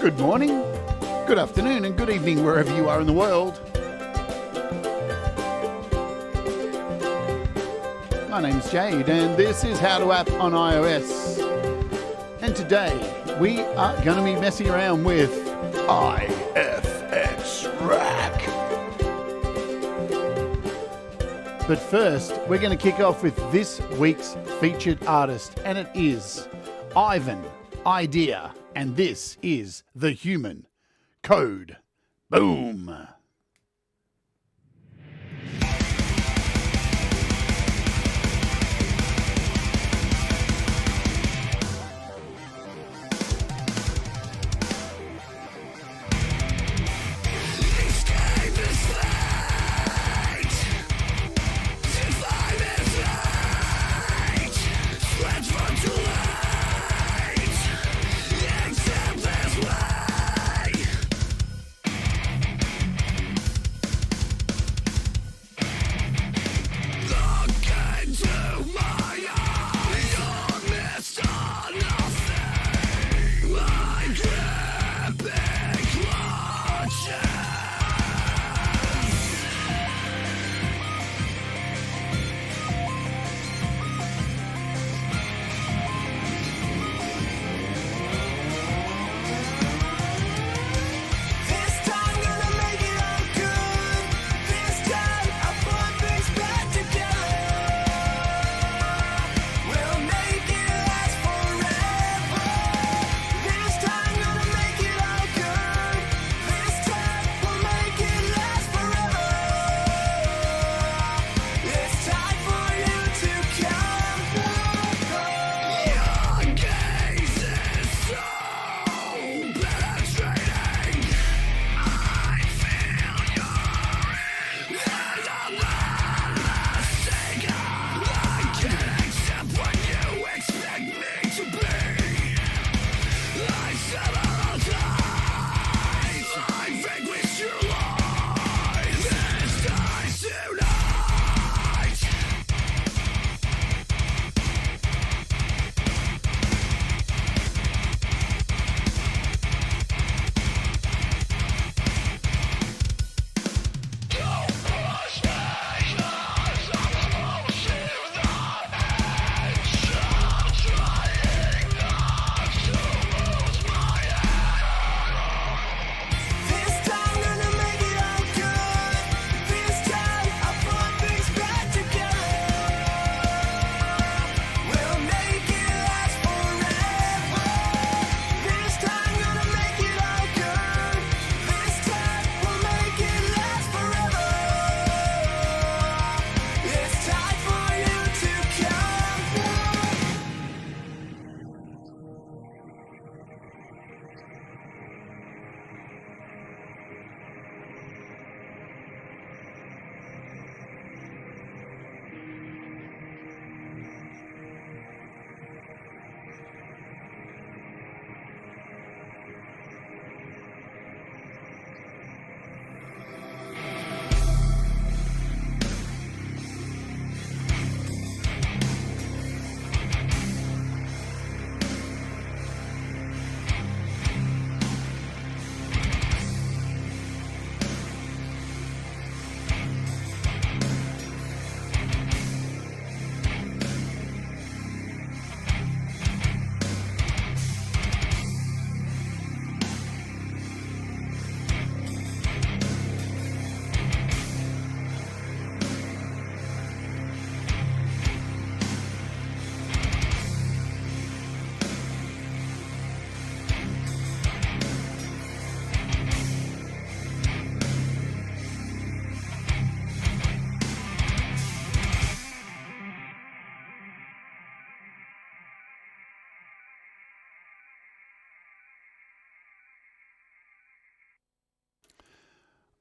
Good morning, good afternoon, and good evening wherever you are in the world. My name is Jade, and this is How to App on iOS. And today we are going to be messing around with IFX Rack. But first, we're going to kick off with this week's featured artist, and it is Ivan Idea, and this is The Human Code. Boom!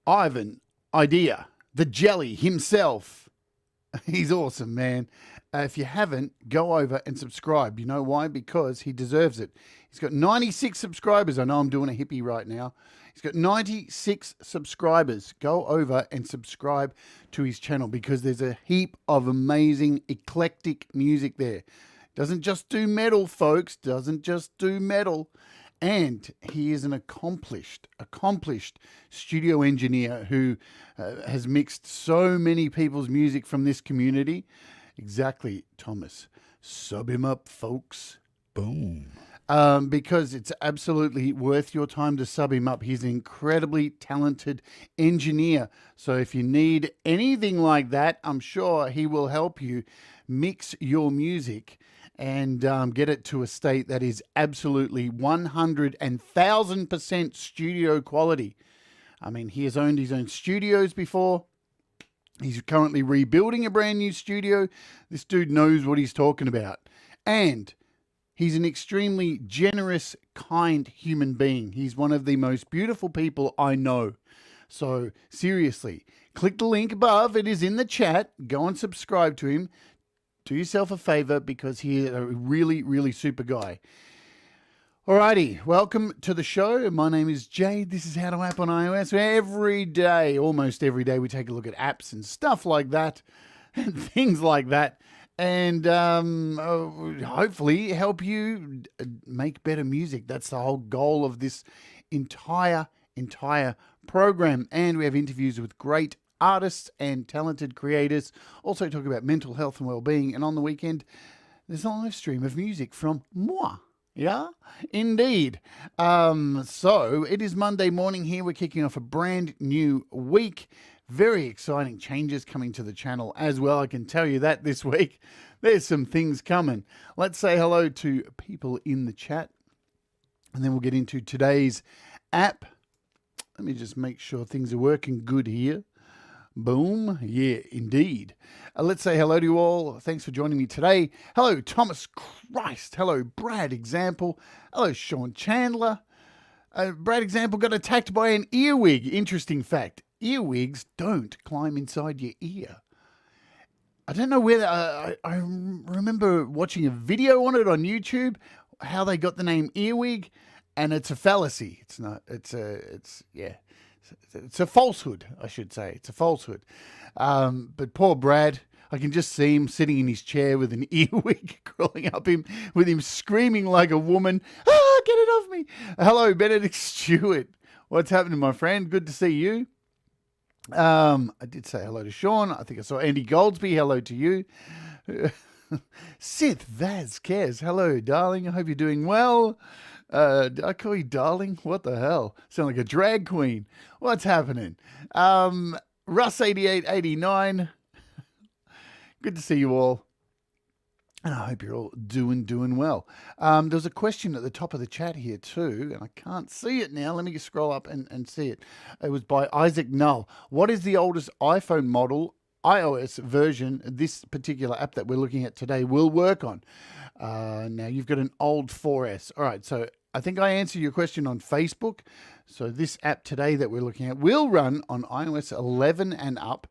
Ivan Idea, the jelly himself. He's awesome, man. If you haven't, go over and subscribe. You know why? Because he deserves it. He's got 96 subscribers. I know I'm doing a hippie right now. He's got 96 subscribers. Go over and subscribe to his channel because there's a heap of amazing, eclectic music there. Doesn't just do metal, folks. Doesn't just do metal. And he is an accomplished studio engineer who has mixed so many people's music from this community. Exactly, Thomas. Sub him up, folks. Boom. Because it's absolutely worth your time to sub him up. He's an incredibly talented engineer. So if you need anything like that, I'm sure he will help you mix your music and get it to a state that is absolutely 100,000% studio quality. I mean, he has owned his own studios before. He's currently rebuilding a brand new studio. This dude knows what he's talking about. And he's an extremely generous, kind human being. He's one of the most beautiful people I know. So seriously, click the link above. It is in the chat. Go and subscribe to him. Do yourself a favor because he is a really, really super guy. Alrighty, welcome to the show. My name is Jade. This is How to App on iOS. Every day, almost every day, we take a look at apps and stuff like that and things like that. And hopefully help you make better music. That's the whole goal of this entire program. And we have interviews with great artists and talented creators. Also talk about mental health and well-being. And on the weekend, there's a live stream of music from moi. Yeah, indeed. So it is Monday morning here. We're kicking off a brand new week. Very exciting changes coming to the channel as well. I can tell you that this week. There's some things coming. Let's say hello to people in the chat. And then we'll get into today's app. Let me just make sure things are working good here. Boom. Yeah, indeed. Let's say hello to you all. Thanks for joining me today. Hello, Thomas Christ. Hello, Brad Example. Hello, Sean Chandler. Brad Example got attacked by an earwig. Interesting fact. Earwigs don't climb inside your ear. I don't know whether I remember watching a video on it on YouTube, how they got the name earwig, and it's a fallacy. It's not. It's a falsehood, I should say. It's a falsehood. But poor Brad, I can just see him sitting in his chair with an earwig crawling up him, with him screaming like a woman. Ah, get it off me. Hello, Benedict Stewart. What's happening, my friend? Good to see you. I did say hello to Sean. I think I saw Andy Goldsby. Hello to you. Sith Vazquez. Hello, darling. I hope you're doing well. Did I call you darling? What the hell? Sound like a drag queen. What's happening? Russ8889. Good to see you all. And I hope you're all doing well. There's a question at the top of the chat here too, and I can't see it now. Let me just scroll up and see it. It was by Isaac Null. What is the oldest iPhone model, iOS version, this particular app that we're looking at today will work on? Now, you've got an old 4S. All right, so I think I answered your question on Facebook. So this app today that we're looking at will run on iOS 11 and up.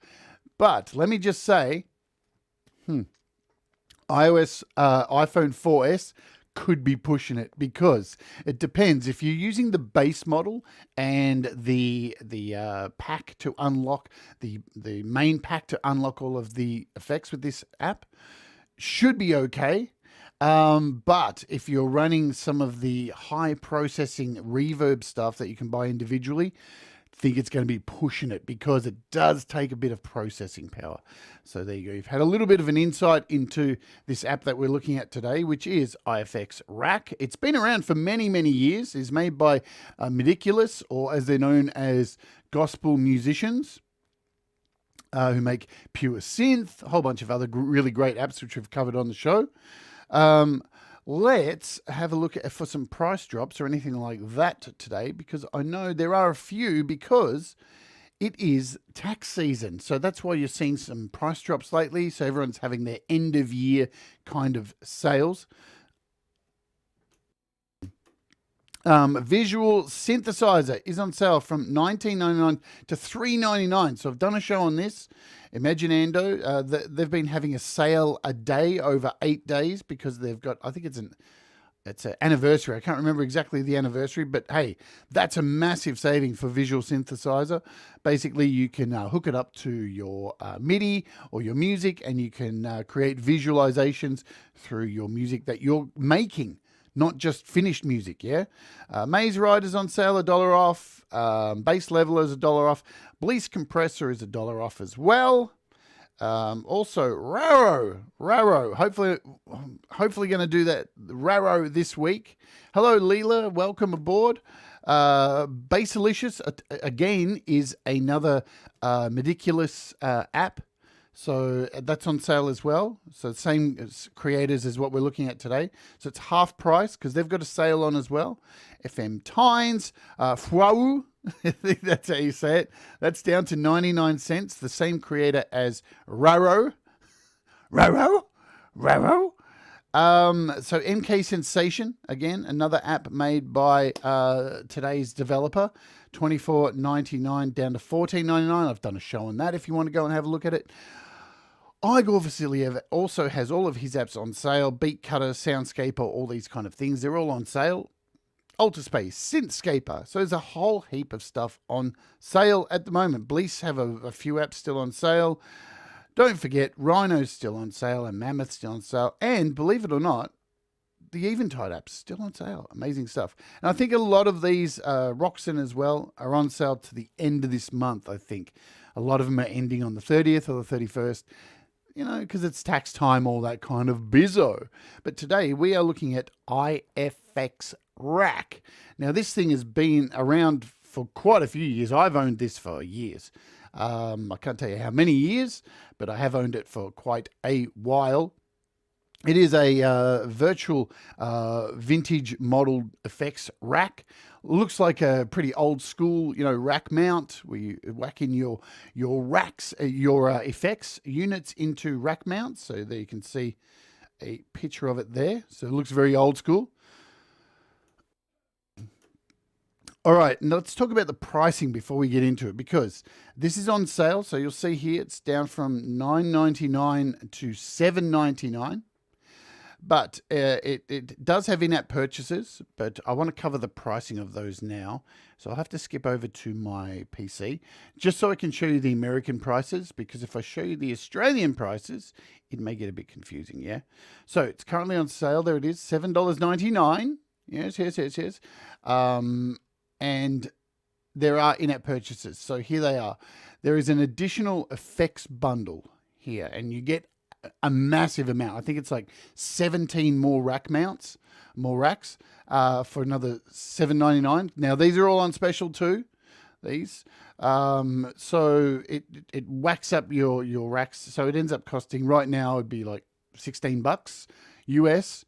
But let me just say, iOS iPhone 4S could be pushing it because it depends. If you're using the base model and the pack to unlock, the main pack to unlock all of the effects with this app, should be okay. But if you're running some of the high processing reverb stuff that you can buy individually, think it's going to be pushing it because it does take a bit of processing power. So there you go. You've had a little bit of an insight into this app that we're looking at today, which is IFX Rack. It's been around for many, many years. It's made by MIDIculous, or as they're known as gospel musicians, who make pure synth, a whole bunch of other really great apps which we've covered on the show. Let's have a look at for some price drops or anything like that today, because I know there are a few because it is tax season. So that's why you're seeing some price drops lately. So everyone's having their end of year kind of sales. Visual Synthesizer is on sale from $19.99 to $3.99. So I've done a show on this. Imaginando, they've been having a sale a day over 8 days because they've got, I think it's an anniversary. I can't remember exactly the anniversary, but hey, that's a massive saving for Visual Synthesizer. Basically, you can hook it up to your MIDI or your music, and you can create visualizations through your music that you're making. not just finished music, yeah? Maze Rider's on sale, $1 off. Bass Leveler's $1 off. Bleach Compressor is $1 off as well. Also, Raro. Hopefully going to do that Raro this week. Hello, Leela. Welcome aboard. Basilicious, again, is another MIDIculous app. So that's on sale as well. So same as creators as what we're looking at today. So it's half price because they've got a sale on as well. FM Tynes, Fwau, I think that's how you say it. That's down to 99 cents. The same creator as Raro. So MK Sensation, again, another app made by today's developer. $24.99 down to $14.99. I've done a show on that if you want to go and have a look at it. Igor Vasiliev also has all of his apps on sale. Beat Cutter, Soundscaper, all these kind of things. They're all on sale. Ultraspace, Synthscaper. So there's a whole heap of stuff on sale at the moment. Bleach have a few apps still on sale. Don't forget, Rhino's still on sale and Mammoth's still on sale. And believe it or not, the Eventide app's still on sale. Amazing stuff. And I think a lot of these, Roxen as well, are on sale to the end of this month, I think. A lot of them are ending on the 30th or the 31st. You know, because it's tax time, all that kind of bizzo. But today we are looking at IFX Rack. Now, this thing has been around for quite a few years. I've owned this for years. I can't tell you how many years, but I have owned it for quite a while. It is a virtual vintage modeled effects rack. Looks like a pretty old school, rack mount where you whack in your racks, your effects units into rack mounts. So there you can see a picture of it there. So it looks very old school. All right, now let's talk about the pricing before we get into it, because this is on sale. So you'll see here it's down from $9.99 to $7.99. But it does have in-app purchases, but I want to cover the pricing of those now. So I'll have to skip over to my PC just so I can show you the American prices, because if I show you the Australian prices, it may get a bit confusing, yeah? So it's currently on sale. There it is, $7.99. Yes. And there are in-app purchases. So here they are. There is an additional effects bundle here, and you get a massive amount. I think it's like 17 more racks, for another $7.99. Now these are all on special too. These, so it whacks up your racks. So it ends up costing right now it'd be like $16 US.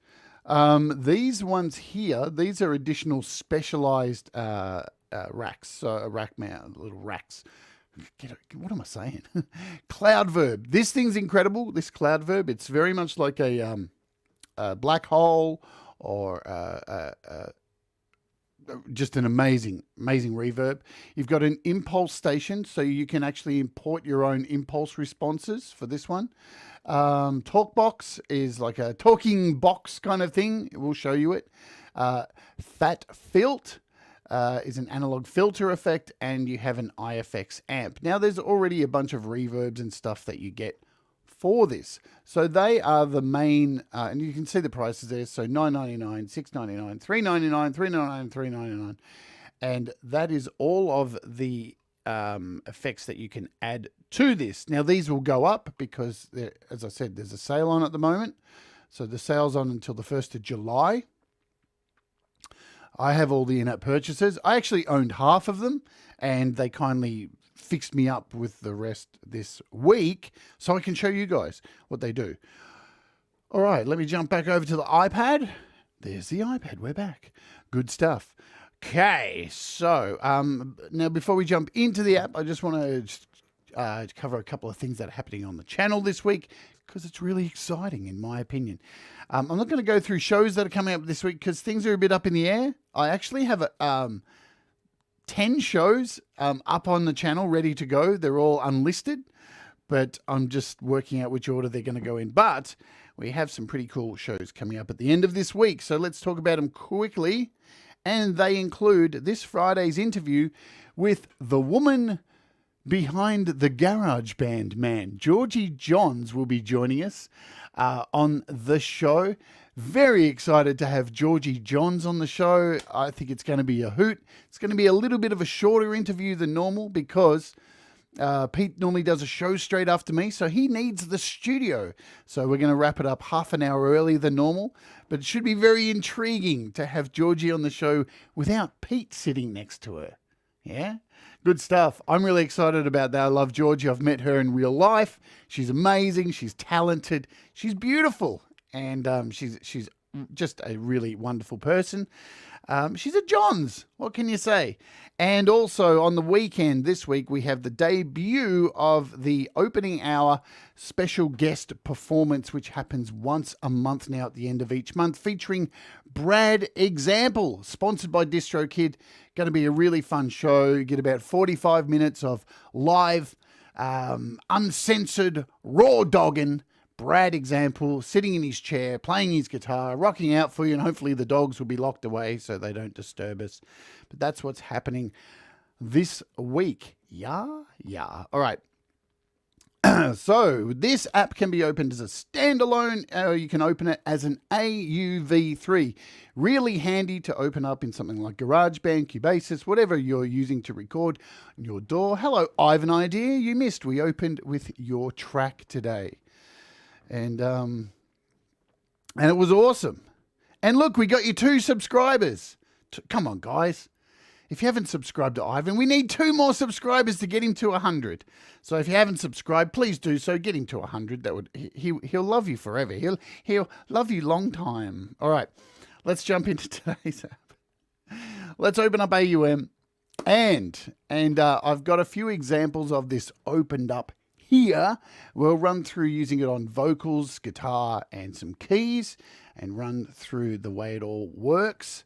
These ones here, these are additional specialized racks. So rack mount, little racks. What am I saying? Cloud Verb. This thing's incredible. This Cloud Verb. It's very much like a black hole or just an amazing reverb. You've got an impulse station, so you can actually import your own impulse responses for this one. Talkbox is like a talking box kind of thing. We'll show you it. Fat Filt is an analog filter effect, and you have an IFX amp. Now, there's already a bunch of reverbs and stuff that you get for this. So they are the main, and you can see the prices there. So $9.99, $6.99, $3.99, $3.99, $3.99. And that is all of the effects that you can add to this. Now, these will go up because, as I said, there's a sale on at the moment. So the sale's on until the 1st of July. I have all the in-app purchases. I actually owned half of them, and they kindly fixed me up with the rest this week so I can show you guys what they do. All right, let me jump back over to the iPad. There's the iPad. We're back. Good stuff. Okay, so now before we jump into the app, I just want to cover a couple of things that are happening on the channel this week, because it's really exciting, in my opinion. I'm not going to go through shows that are coming up this week because things are a bit up in the air. I actually have 10 shows up on the channel ready to go. They're all unlisted, but I'm just working out which order they're going to go in. But we have some pretty cool shows coming up at the end of this week, so let's talk about them quickly. And they include this Friday's interview with the woman behind the Garage Band man. Georgie Johns will be joining us on the show. Very excited to have Georgie Johns on the show. I think it's going to be a hoot. It's going to be a little bit of a shorter interview than normal because Pete normally does a show straight after me, so he needs the studio. So we're going to wrap it up half an hour earlier than normal, but it should be very intriguing to have Georgie on the show without Pete sitting next to her. Yeah? Good stuff. I'm really excited about that. I love Georgie. I've met her in real life. She's amazing. She's talented. She's beautiful. And she's just a really wonderful person. She's a Johns. What can you say? And also on the weekend this week, we have the debut of the opening hour special guest performance, which happens once a month now at the end of each month, featuring Brad Example, sponsored by DistroKid. Going to be a really fun show. You get about 45 minutes of live, uncensored, raw dogging Brad Example sitting in his chair, playing his guitar, rocking out for you, and hopefully the dogs will be locked away so they don't disturb us. But that's what's happening this week. Yeah. All right. So this app can be opened as a standalone, or you can open it as an AUv3. Really handy to open up in something like GarageBand, Cubase, whatever you're using to record on your DAW. Hello, I have an idea you missed. We opened with your track today. And it was awesome. And look, we got you 2 subscribers. Come on, guys. If you haven't subscribed to Ivan, we need 2 more subscribers to get him to 100. So if you haven't subscribed, please do so. Get him to 100. That would he'll love you forever. He'll love you long time. All right, let's jump into today's app. Let's open up AUM, and I've got a few examples of this opened up here. We'll run through using it on vocals, guitar, and some keys, and run through the way it all works.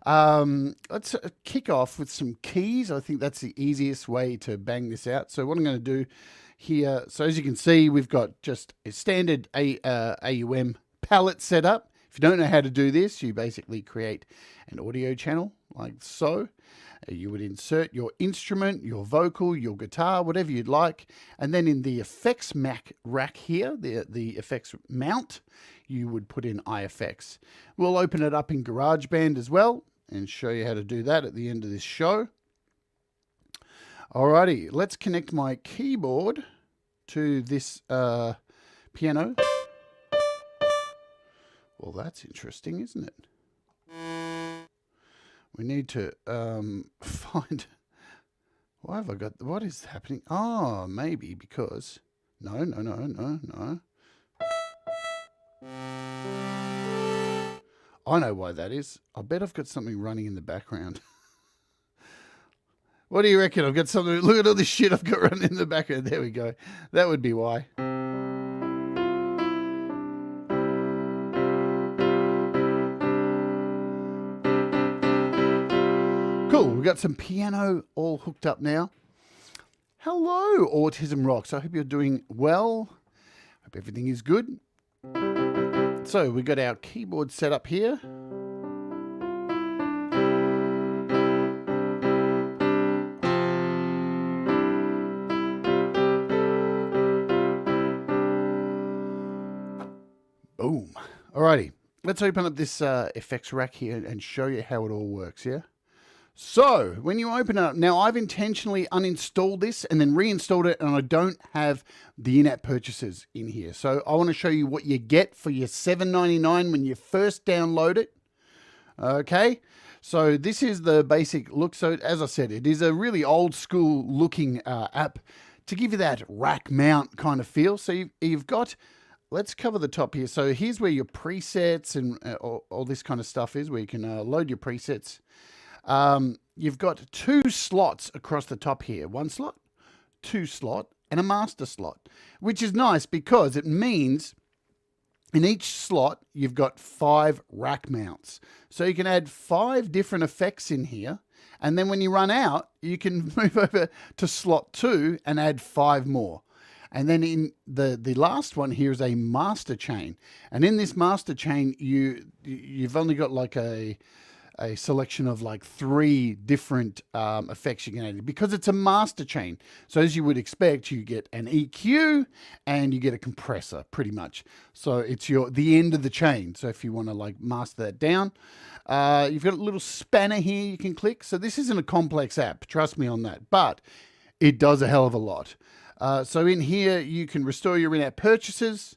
Let's kick off with some keys. I think that's the easiest way to bang this out. So what I'm going to do here, so as you can see, we've got just a standard AUM palette set up. If you don't know how to do this, you basically create an audio channel like so. You would insert your instrument, your vocal, your guitar, whatever you'd like. And then in the effects rack here, the effects mount, you would put in IFX. We'll open it up in GarageBand as well and show you how to do that at the end of this show. Alrighty, let's connect my keyboard to this piano. Well, that's interesting, isn't it? We need to find... Why have I got... What is happening? Oh, maybe because... No. I know why that is. I bet I've got something running in the background. What do you reckon? I've got something... Look at all this shit I've got running in the background. There we go. That would be why. Cool, we've got some piano all hooked up now. Hello, Autism Rocks. I hope you're doing well. Hope everything is good. So we've got our keyboard set up here. Boom. Alrighty, let's open up this effects rack here and show you how it all works, yeah? So when you open it up, now I've intentionally uninstalled this and then reinstalled it, and I don't have the in-app purchases in here. So I want to show you what you get for your $7.99 when you first download it. Okay, so this is the basic look. So as I said, it is a really old school looking app to give you that rack mount kind of feel. So you've got, let's cover the top here. So here's where your presets and all this kind of stuff is, where you can load your presets. You've got 2 slots across the top here, 1 slot, 2 slot, and a master slot, which is nice because it means in each slot, you've got 5 rack mounts. So you can add 5 different effects in here. And then when you run out, you can move over to slot 2 and add 5 more. And then in the last one here is a master chain. And in this master chain, you've only got like a a selection of like 3 different effects you can add because it's a master chain. So as you would expect, you get an EQ and you get a compressor pretty much. So it's the end of the chain. So if you want to like master that down, you've got a little spanner here you can click. So this isn't a complex app, trust me on that, but it does a hell of a lot. So in here, you can restore your in-app purchases,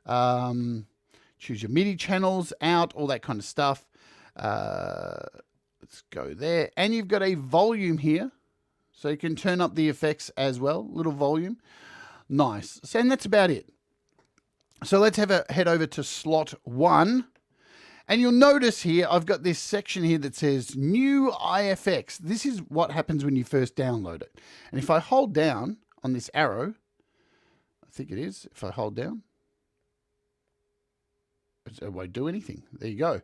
choose your MIDI channels out, all that kind of stuff. Let's go there. And you've got a volume here. So you can turn up the effects as well, little volume. Nice. So, and that's about it. So let's head over to slot 1. And you'll notice here, I've got this section here that says new IFX. This is what happens when you first download it. And if I hold down on this arrow, I think it is, if I hold down, it won't do anything. There you go.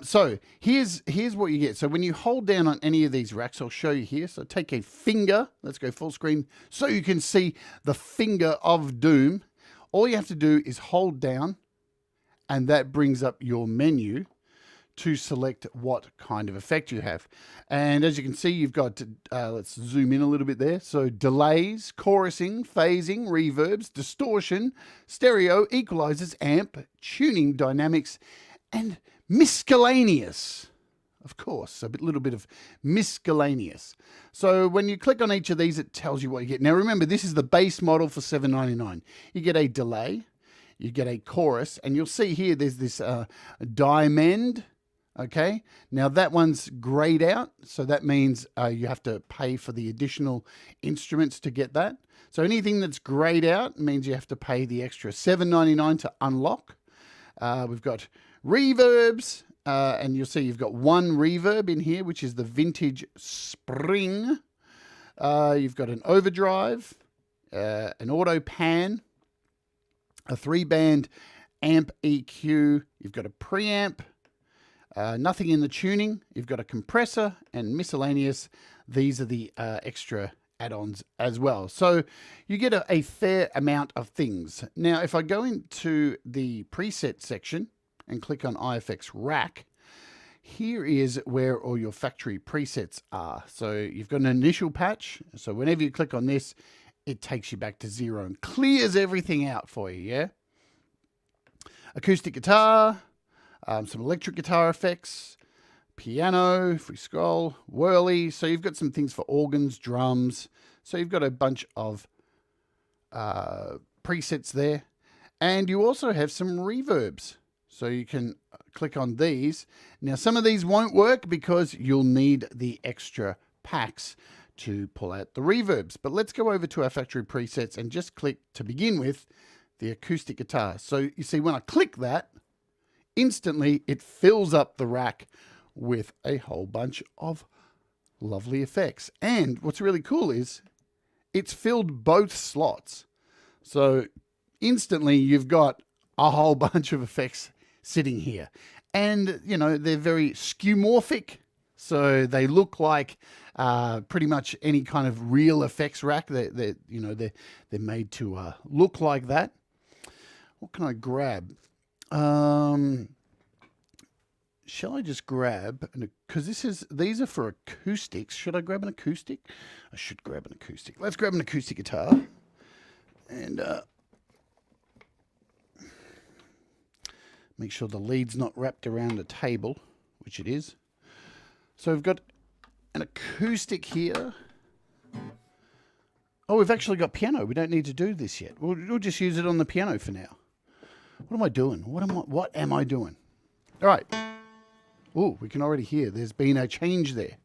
So here's what you get. So when you hold down on any of these racks, I'll show you here. So take a finger. Let's go full screen so you can see the finger of doom. All you have to do is hold down, and that brings up your menu to select what kind of effect you have. And as you can see, you've got, let's zoom in a little bit there. So delays, chorusing, phasing, reverbs, distortion, stereo, equalizers, amp, tuning, dynamics, and miscellaneous. Of course, a little bit of miscellaneous. So when you click on each of these, it tells you what you get. Now remember, this is the base model for $7.99. You get a delay, you get a chorus, and you'll see here there's this diamond. Okay, now that one's grayed out, so that means you have to pay for the additional instruments to get that. So anything that's grayed out means you have to pay the extra $7.99 to unlock. We've got reverbs, and you'll see you've got one reverb in here, which is the Vintage Spring. You've got an overdrive, an auto pan, a 3-band amp EQ. You've got a preamp. Nothing in the tuning. You've got a compressor and miscellaneous. These are the extra add-ons as well. So you get a fair amount of things. Now, if I go into the preset section and click on IFX Rack, here is where all your factory presets are. So you've got an initial patch. So whenever you click on this, it takes you back to 0 and clears everything out for you, yeah? Acoustic guitar, some electric guitar effects, piano, if we scroll, whirly. So you've got some things for organs, drums. So you've got a bunch of presets there. And you also have some reverbs. So you can click on these. Now, some of these won't work because you'll need the extra packs to pull out the reverbs. But let's go over to our factory presets and just click, to begin with, the acoustic guitar. So you see when I click that, instantly it fills up the rack with a whole bunch of lovely effects. And what's really cool is it's filled both slots. So instantly you've got a whole bunch of effects sitting here. And, you know, they're very skeuomorphic. So they look like pretty much any kind of real effects rack. They're made to look like that. What can I grab? Shall I just grab, because these are for acoustics. Should I grab an acoustic? I should grab an acoustic. Let's grab an acoustic guitar. And make sure the lead's not wrapped around a table, which it is. So we've got an acoustic here. Oh, we've actually got piano. We don't need to do this yet. We'll just use it on the piano for now. What am I doing? What am I doing? All right. Oh, we can already hear there's been a change there.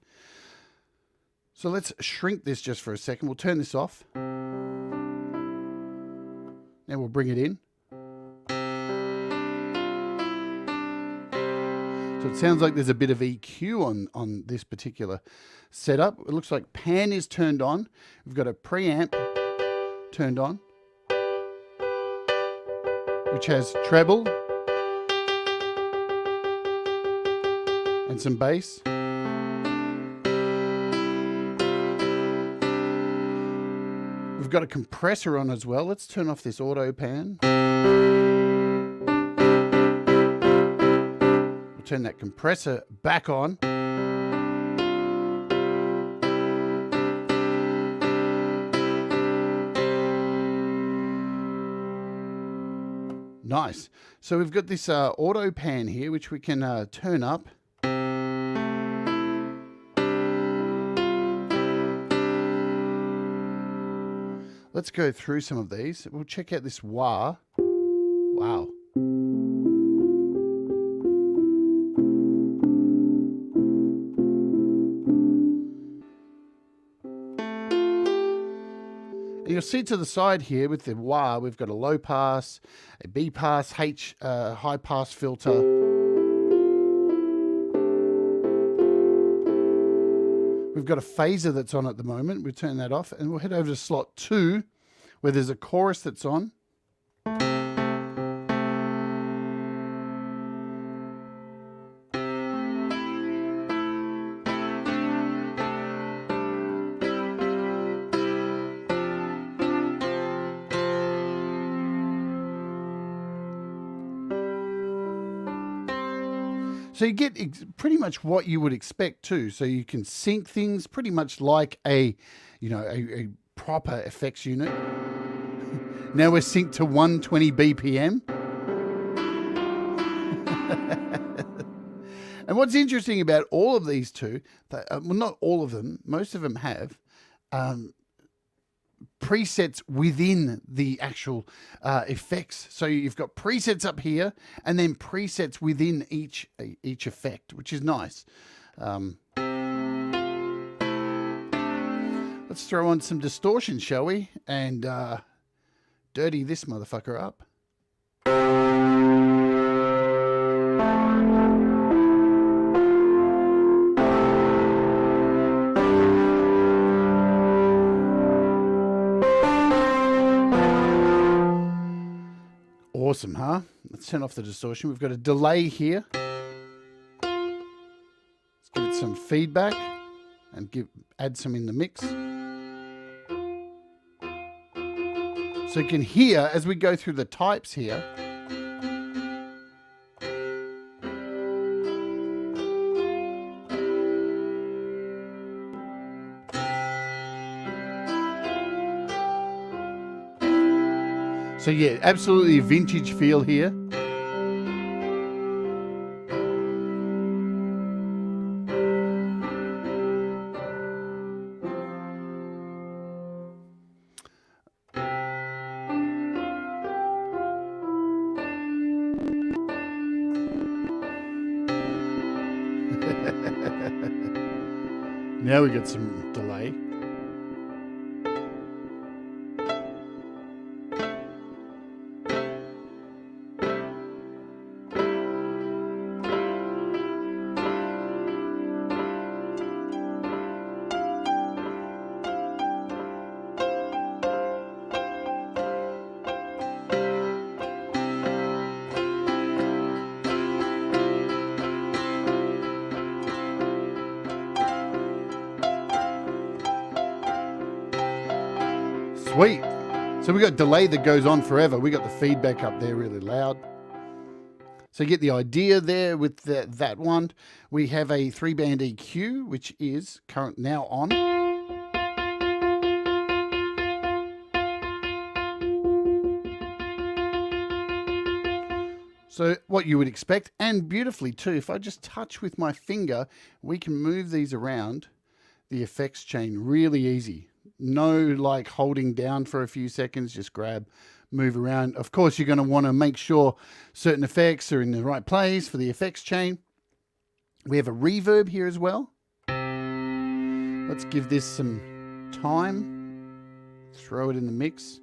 So let's shrink this just for a second. We'll turn this off. Now we'll bring it in. So it sounds like there's a bit of EQ on this particular setup. It looks like pan is turned on. We've got a preamp turned on, which has treble and some bass. We've got a compressor on as well. Let's turn off this auto pan. We'll turn that compressor back on. Nice. So we've got this auto pan here, which we can turn up. Let's go through some of these. We'll check out this wah. Wow. And you'll see to the side here with the wah, we've got a low pass, a B pass, high pass filter. We've got a phaser that's on at the moment. We'll turn that off and we'll head over to slot 2 where there's a chorus that's on. So you get pretty much what you would expect too. So you can sync things pretty much like a proper effects unit. Now we're synced to 120 BPM. And what's interesting about all of these two, well, not all of them, most of them have presets within the actual effects. So you've got presets up here and then presets within each effect, which is nice. Let's throw on some distortion, shall we? And dirty this motherfucker up. Awesome, huh? Let's turn off the distortion. We've got a delay here. Let's give it some feedback and add some in the mix. So you can hear as we go through the types here. So yeah, absolutely a vintage feel here. Now we get some delay. Sweet. So we got delay that goes on forever. We got the feedback up there really loud. So you get the idea there with that one. We have a 3-band EQ, which is now on. So what you would expect, and beautifully too, if I just touch with my finger, we can move these around the effects chain really easy. No like holding down for a few seconds, just grab, move around. Of course, you're going to want to make sure certain effects are in the right place for the effects chain. We have a reverb here as well. Let's give this some time. Throw it in the mix.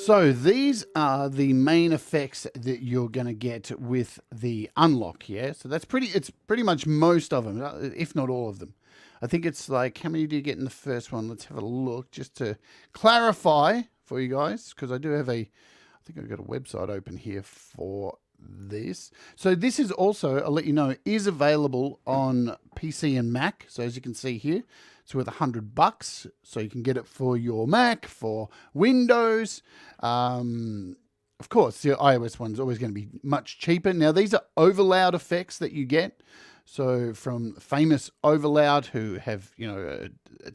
So these are the main effects that you're going to get with the unlock, yeah? So that's it's pretty much most of them, if not all of them. I think it's like, how many do you get in the first one? Let's have a look just to clarify for you guys, because I do have I think I've got a website open here for this. So this is also, I'll let you know, is available on PC and Mac. So as you can see here, it's worth $100. So you can get it for your Mac, for Windows. Of course, the iOS one's always going to be much cheaper. Now, these are overloud effects that you get. So from famous overloud who have,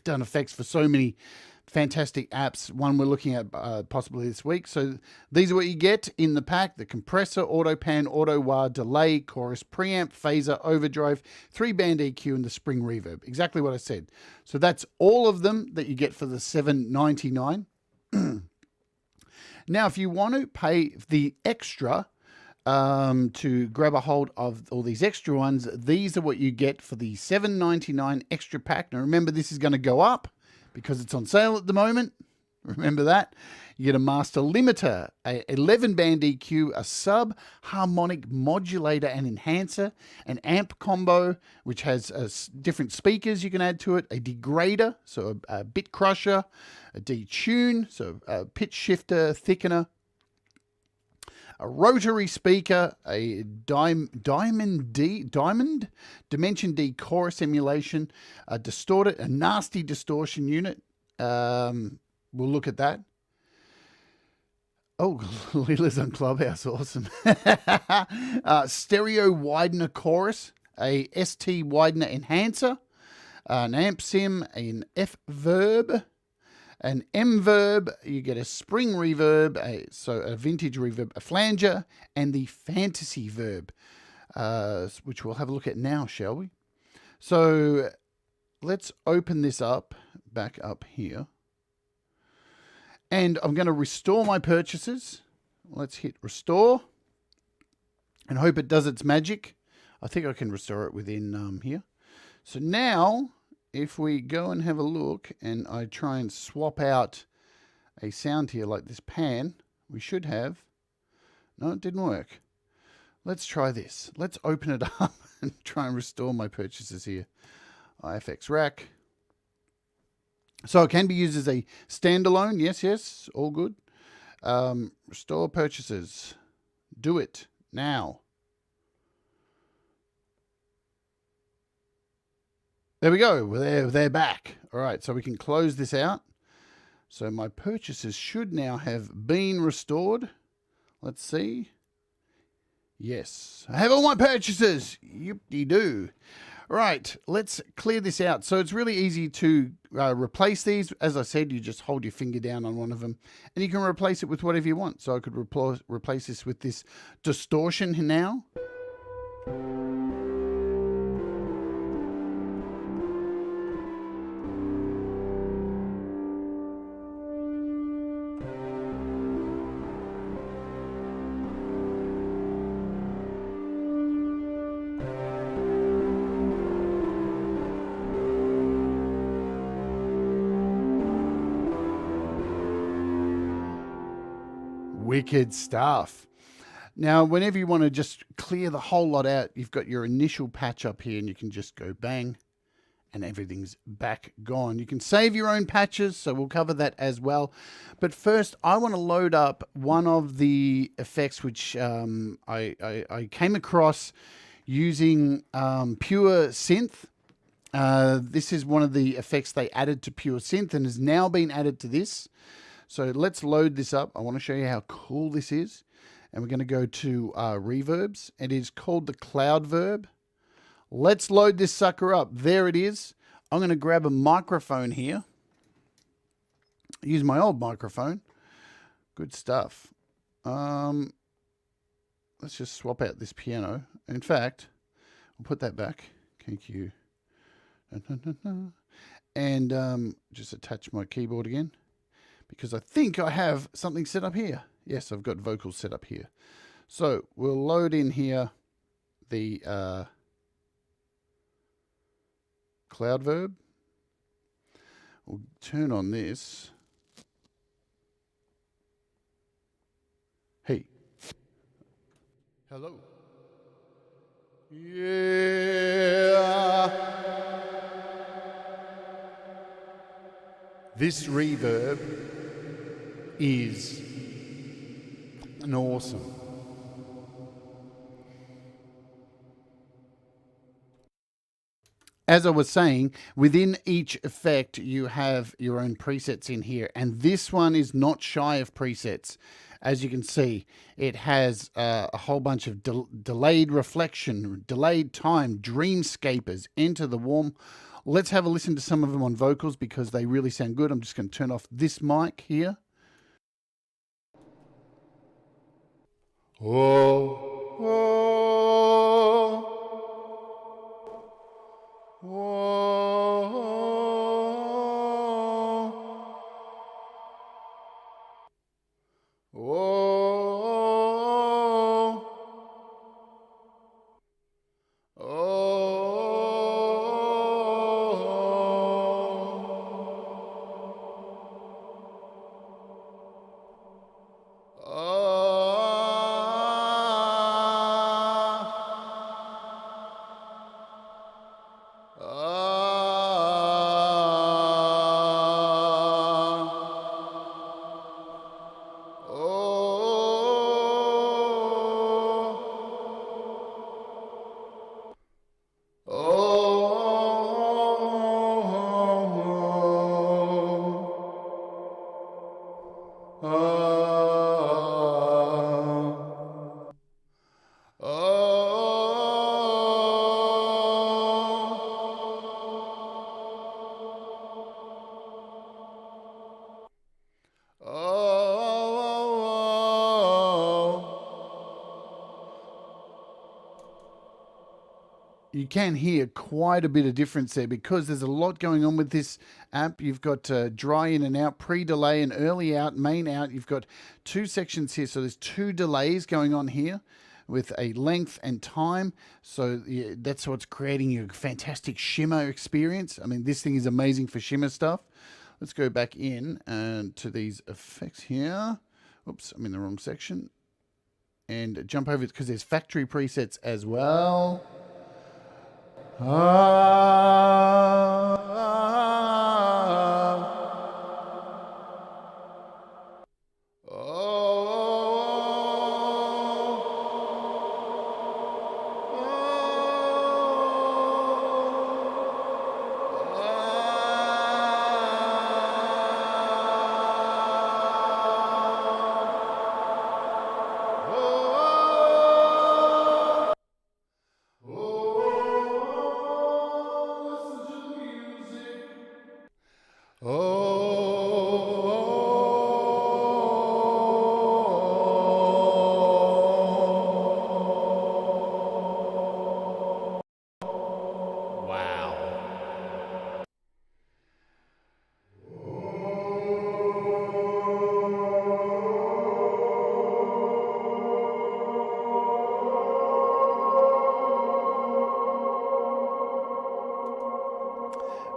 done effects for so many fantastic apps. One we're looking at possibly this week. So these are what you get in the pack: the compressor, auto pan, auto wah, delay, chorus, preamp, phaser, overdrive, 3-band EQ, and the spring reverb. Exactly what I said. So that's all of them that you get for the $7.99. Now, if you want to pay the extra to grab a hold of all these extra ones, these are what you get for the $7.99 extra pack. Now, remember, this is going to go up because it's on sale at the moment. Remember that. You get a master limiter, a 11-band EQ, a sub-harmonic modulator and enhancer, an amp combo, which has different speakers you can add to it, a degrader, so a bit crusher, a detune, so a pitch shifter, thickener, a rotary speaker, a Dimension D chorus emulation, a distorted, a nasty distortion unit. We'll look at that. Oh, Lila's on Clubhouse, awesome. Stereo widener chorus, a ST widener enhancer, an amp sim, an F Verb, an M Verb. You get a spring reverb, so a vintage reverb, a flanger, and the fantasy verb, which we'll have a look at now, shall we? So let's open this up, back up here. And I'm going to restore my purchases. Let's hit restore and hope it does its magic. I think I can restore it within here. So now, if we go and have a look and I try and swap out a sound here like this pan, we should have. No, it didn't work. Let's try this. Let's open it up and try and restore my purchases here. IFX rack. So it can be used as a standalone. Yes, all good. Restore purchases. Do it now. There we go. They're back. All right, so we can close this out. So my purchases should now have been restored. Let's see. Yes, I have all my purchases. Yip-de-doo. Right, let's clear this out. So it's really easy to replace these. As I said, you just hold your finger down on one of them and you can replace it with whatever you want. So I could replace this with this distortion now. Wicked stuff. Now, whenever you want to just clear the whole lot out, you've got your initial patch up here and you can just go bang and everything's back gone. You can save your own patches, so we'll cover that as well. But first, I want to load up one of the effects which I came across using Pure Synth. This is one of the effects they added to Pure Synth and has now been added to this. So let's load this up. I want to show you how cool this is. And we're going to go to reverbs. It is called the Cloud Verb. Let's load this sucker up. There it is. I'm going to grab a microphone here. Use my old microphone. Good stuff. Let's just swap out this piano. In fact, we'll put that back. Thank you. And just attach my keyboard again, because I think I have something set up here. Yes, I've got vocals set up here. So we'll load in here the Cloud Verb. We'll turn on this. Hey. Hello. Yeah. This reverb is an awesome. As I was saying, within each effect, you have your own presets in here. And this one is not shy of presets. As you can see, it has a whole bunch of delayed reflection, delayed time, dreamscapers, enter the warm. Let's have a listen to some of them on vocals because they really sound good. I'm just going to turn off this mic here. Oh, oh. You can hear quite a bit of difference there because there's a lot going on with this app. You've got dry in and out, pre-delay and early out, main out. You've got two sections here. So there's two delays going on here with a length and time. So yeah, that's what's creating a fantastic shimmer experience. I mean, this thing is amazing for shimmer stuff. Let's go back in to these effects here. Oops, I'm in the wrong section. And jump over it because there's factory presets as well.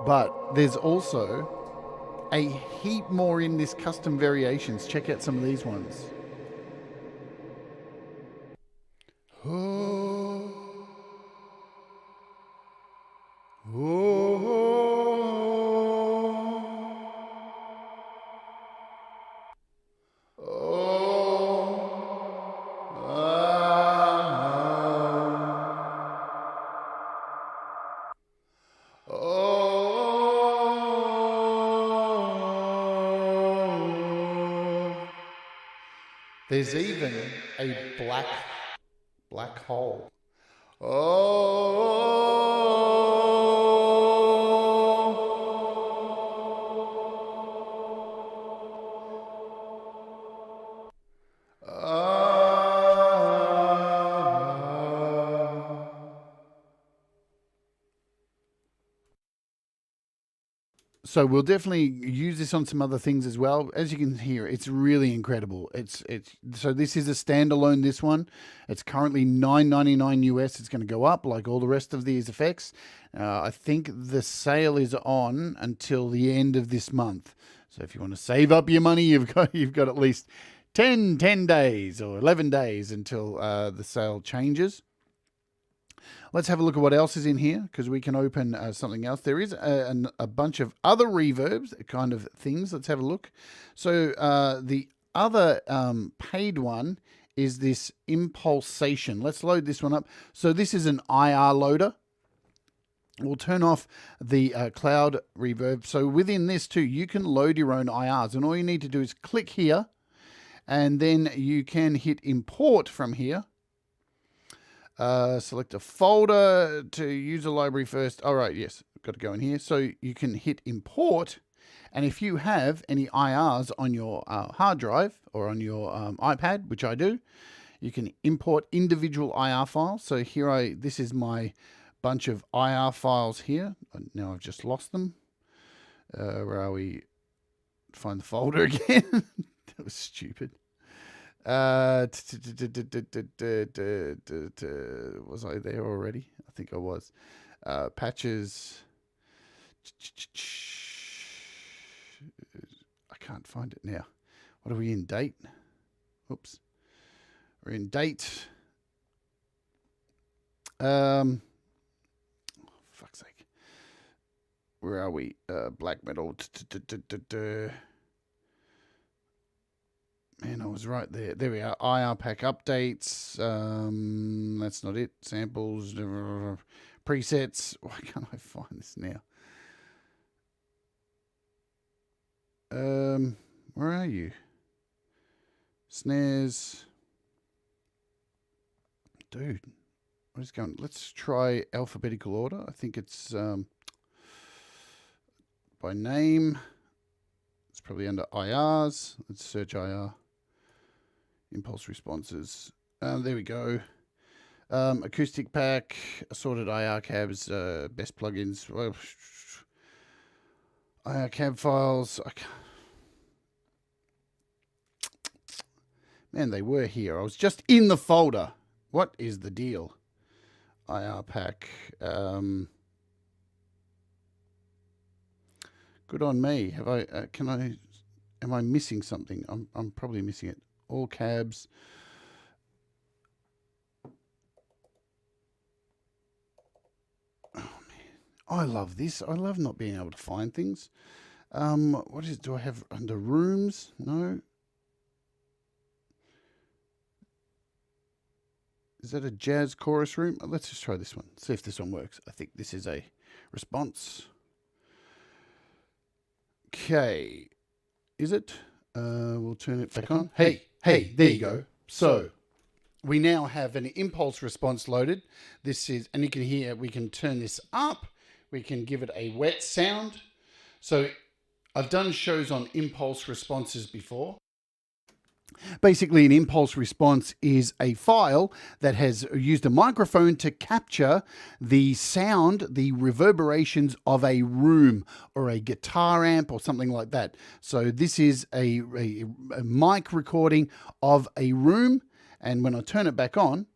But there's also a heap more in this custom variations. Check out some of these ones. Oh, oh, there's even a black hole. So we'll definitely use this on some other things as well. As you can hear, it's really incredible. So this is a standalone, this one. It's currently $9.99 US. It's going to go up like all the rest of these effects. I think the sale is on until the end of this month. So if you want to save up your money, you've got at least 10 days or 11 days until the sale changes. Let's have a look at what else is in here, because we can open something else. There is a bunch of other reverbs, kind of things. Let's have a look. So the other paid one is this impulsation. Let's load this one up. So this is an IR loader. We'll turn off the cloud reverb. So within this too, you can load your own IRs, and all you need to do is click here, and then you can hit import from here. Select a folder to user library first. All right, yes, got to go in here. So you can hit import, and if you have any IRs on your hard drive or on your iPad, which I do, you can import individual IR files. So here this is my bunch of IR files here. Now I've just lost them. Where are we? Find the folder again. That was stupid. Was I there already? I think I was. Patches. I can't find it now. What are we in? Date? Oops. We're in date. Fuck's sake. Where are we? Black metal. Man, I was right there. There we are. IR pack updates. That's not it. Samples. Presets. Why can't I find this now? Where are you? Snares. Dude. What is going on? Let's try alphabetical order. I think it's by name. It's probably under IRs. Let's search IR. Impulse responses. There we go. Acoustic pack, assorted IR cabs, best plugins. Well, IR cab files. Man, they were here. I was just in the folder. What is the deal? IR pack. Good on me. Have I? Am I missing something? I'm probably missing it. All cabs. Oh man, I love this. I love not being able to find things. What is it? Do I have under rooms? No. Is that a jazz chorus room? Let's just try this one. See if this one works. I think this is a response. Okay. Is it? We'll turn it back on. Hey, there you go. So we now have an impulse response loaded. This is, and you can hear, we can turn this up. We can give it a wet sound. So I've done shows on impulse responses before. Basically, an impulse response is a file that has used a microphone to capture the sound, the reverberations of a room or a guitar amp or something like that. So this is a mic recording of a room. And when I turn it back on,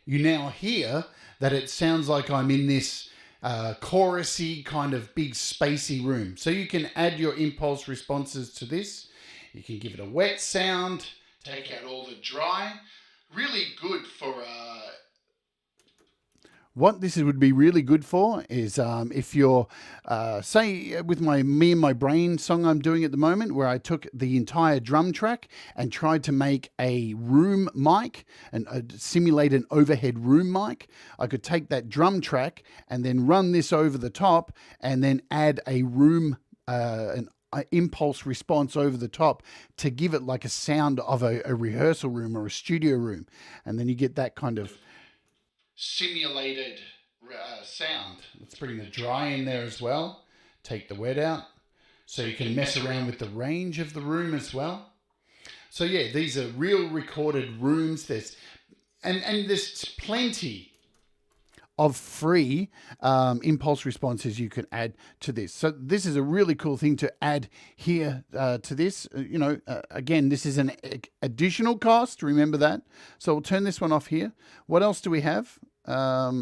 you now hear that it sounds like I'm in this chorusy kind of big spacey room. So you can add your impulse responses to this. You can give it a wet sound, take out all the dry. Really good for... What this would be really good for is if you're, say, with Me and My Brain song I'm doing at the moment, where I took the entire drum track and tried to make a room mic and simulate an overhead room mic. I could take that drum track and then run this over the top and then add a room, an impulse response over the top to give it like a sound of a rehearsal room or a studio room. And then you get that kind of simulated sound. Let's bring the dry in there as well. Take the wet out. So you can mess around with the range of the room as well. So yeah, these are real recorded rooms. There's plenty of free impulse responses you can add to this. So this is a really cool thing to add here to this. Again, this is an additional cost. Remember that. So we'll turn this one off here. What else do we have? Let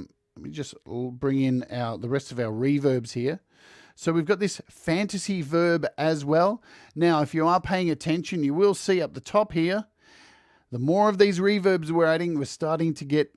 me just bring in the rest of our reverbs here. So we've got this fantasy verb as well. Now, if you are paying attention, you will see up the top here, the more of these reverbs we're adding, we're starting to get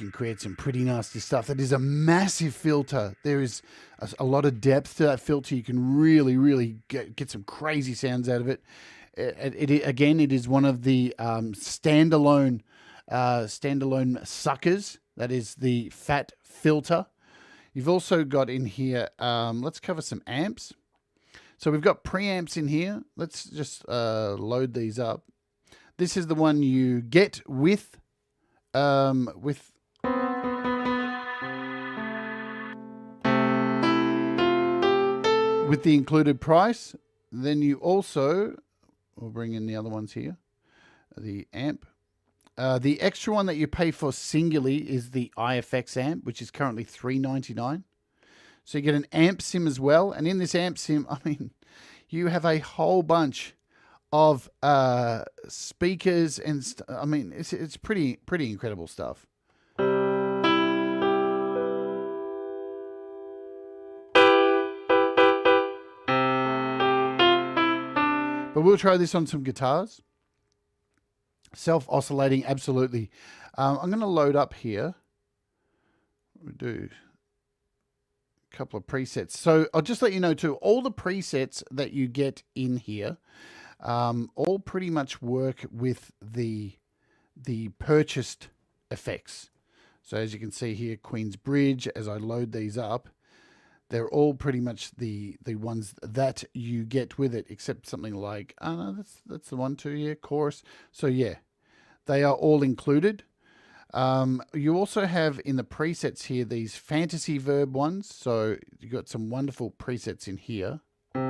can create some pretty nasty stuff. That is a massive filter. There is a lot of depth to that filter. You can really get some crazy sounds out of it. Again, it is one of the standalone suckers. That is the fat filter. You've also got in here, let's cover some amps. So we've got preamps in here. Let's just load these up. This is the one you get with the included price. Then you also, we'll bring in the other ones here, the amp. The extra one that you pay for singularly is the IFX amp, which is currently $3.99. So you get an amp sim as well. And in this amp sim, I mean, you have a whole bunch of speakers and I mean, it's pretty incredible stuff. But we'll try this on some guitars. Self-oscillating, absolutely. I'm going to load up here. We'll do a couple of presets. So I'll just let you know too, all the presets that you get in here all pretty much work with the purchased effects. So as you can see here, Queen's Bridge, as I load these up, they're all pretty much the ones that you get with it, except something like, oh no, that's the one too, yeah, chorus. So yeah, they are all included. You also have in the presets here, these fantasy verb ones. So you've got some wonderful presets in here. Go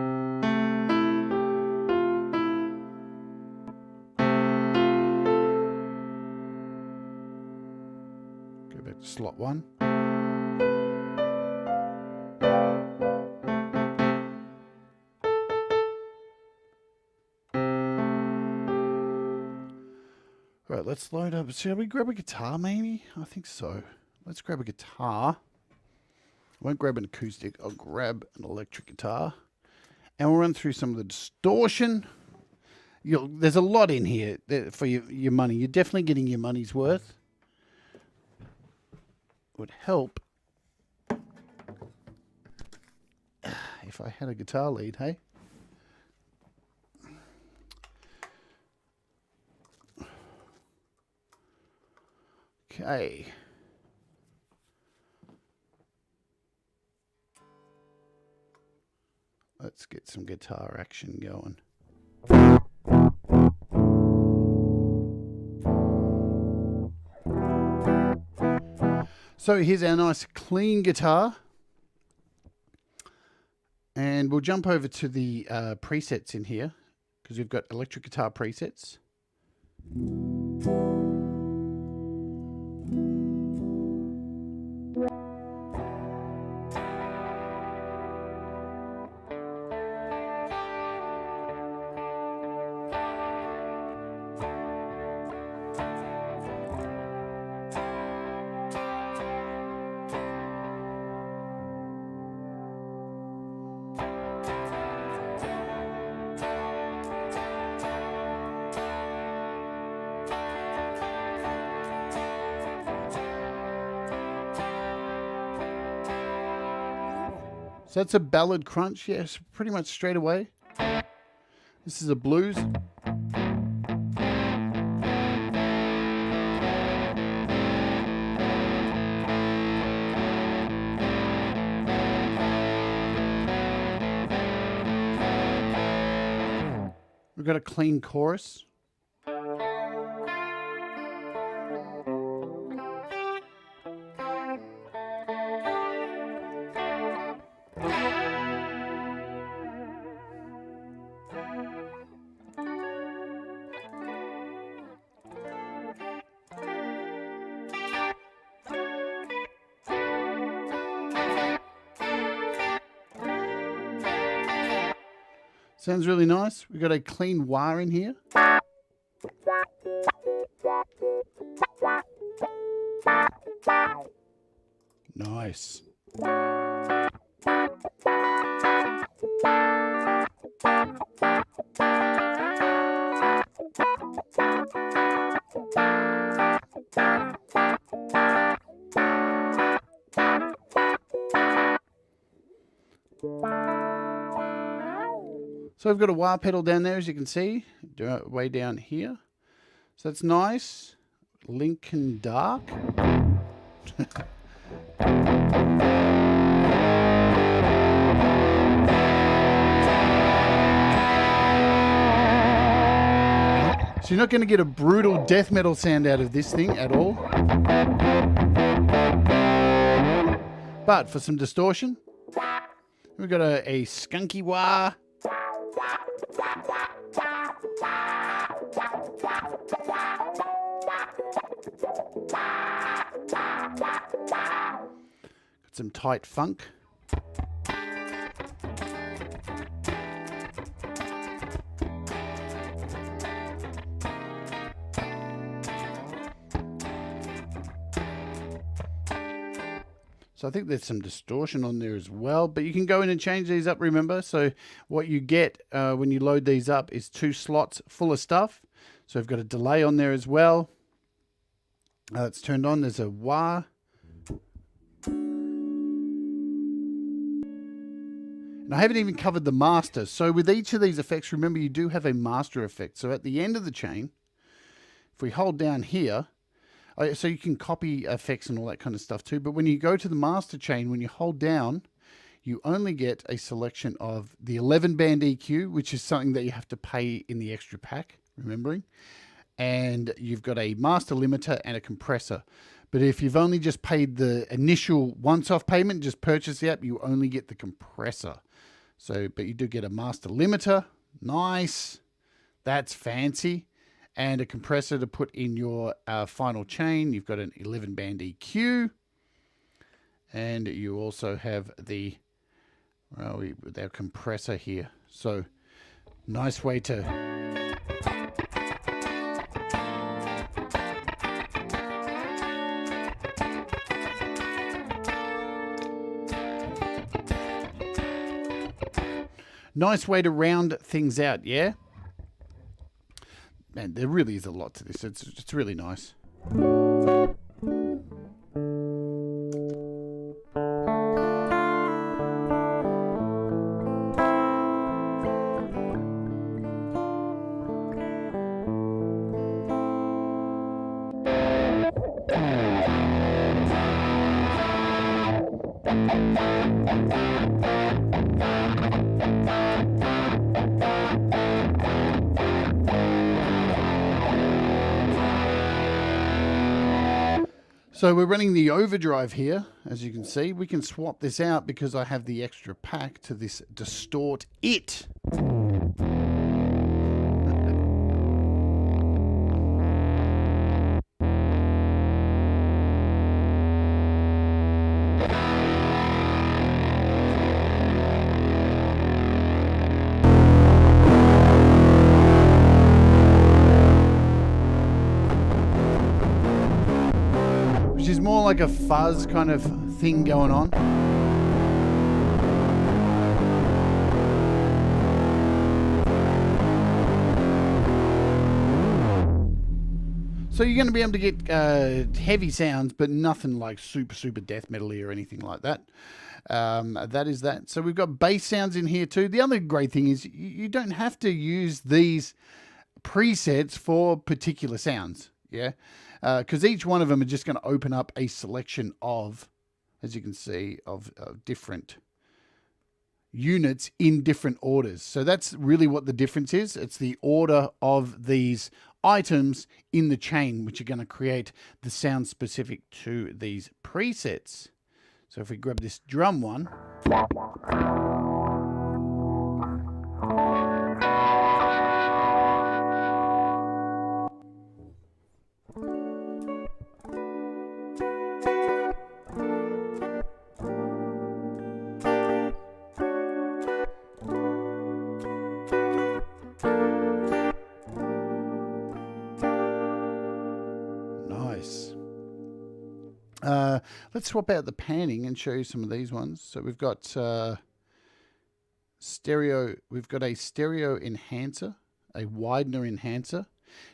back to slot 1. Right, let's load up. Shall we grab a guitar maybe? I think so. Let's grab a guitar. I won't grab an acoustic. I'll grab an electric guitar. And we'll run through some of the distortion. There's a lot in here for your money. You're definitely getting your money's worth. Would help if I had a guitar lead, hey? Okay. Let's get some guitar action going. So here's our nice clean guitar. And we'll jump over to the presets in here because we've got electric guitar presets. So that's a ballad crunch, yes, pretty much straight away. This is a blues. We've got a clean chorus. Sounds really nice. We've got a clean wah in here. Nice. So we've got a wah pedal down there, as you can see, way down here. So that's nice. Lincoln Dark. So you're not going to get a brutal death metal sound out of this thing at all. But for some distortion, we've got a skunky wah. Got some tight funk. So I think there's some distortion on there as well, but you can go in and change these up, remember. So what you get when you load these up is 2 slots full of stuff. So we've got a delay on there as well. It's turned on. There's a wah. And I haven't even covered the master. So with each of these effects, remember you do have a master effect. So at the end of the chain, if we hold down here, so you can copy effects and all that kind of stuff too. But when you go to the master chain, when you hold down, you only get a selection of the 11-band EQ, which is something that you have to pay in the extra pack, remembering. And you've got a master limiter and a compressor. But if you've only just paid the initial once-off payment, just purchase the app, you only get the compressor. So, but you do get a master limiter. Nice. That's fancy. And a compressor to put in your final chain. You've got an 11-band EQ. And you also have the, well, with our compressor here. So, nice way to... Nice way to round things out, yeah? Man, there really is a lot to this. It's really nice. So we're running the overdrive here, as you can see. We can swap this out because I have the extra pack to this Distort It. More like a fuzz kind of thing going on. So you're going to be able to get heavy sounds, but nothing like super death metal-y or anything like that. That is that. So we've got bass sounds in here too. The other great thing is you don't have to use these presets for particular sounds. Yeah. Because each one of them are just going to open up a selection of, as you can see, of different units in different orders. So that's really what the difference is. It's the order of these items in the chain, which are going to create the sound specific to these presets. So if we grab this drum one. Let's swap out the panning and show you some of these ones. So we've got stereo. We've got a stereo enhancer, a widener enhancer.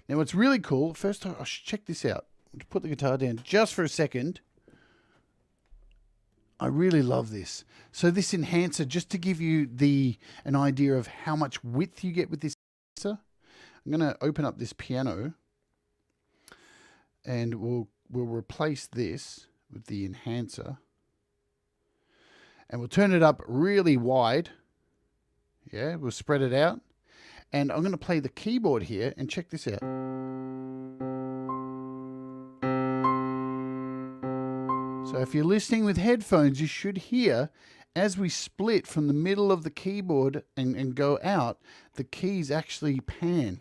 Now what's really cool, first I should check this out. I'll put the guitar down just for a second. I really love this. So this enhancer, just to give you an idea of how much width you get with this enhancer, I'm going to open up this piano and we'll replace this with the enhancer. And we'll turn it up really wide. Yeah, we'll spread it out. And I'm going to play the keyboard here and check this out. So if you're listening with headphones, you should hear, as we split from the middle of the keyboard and go out, the keys actually pan.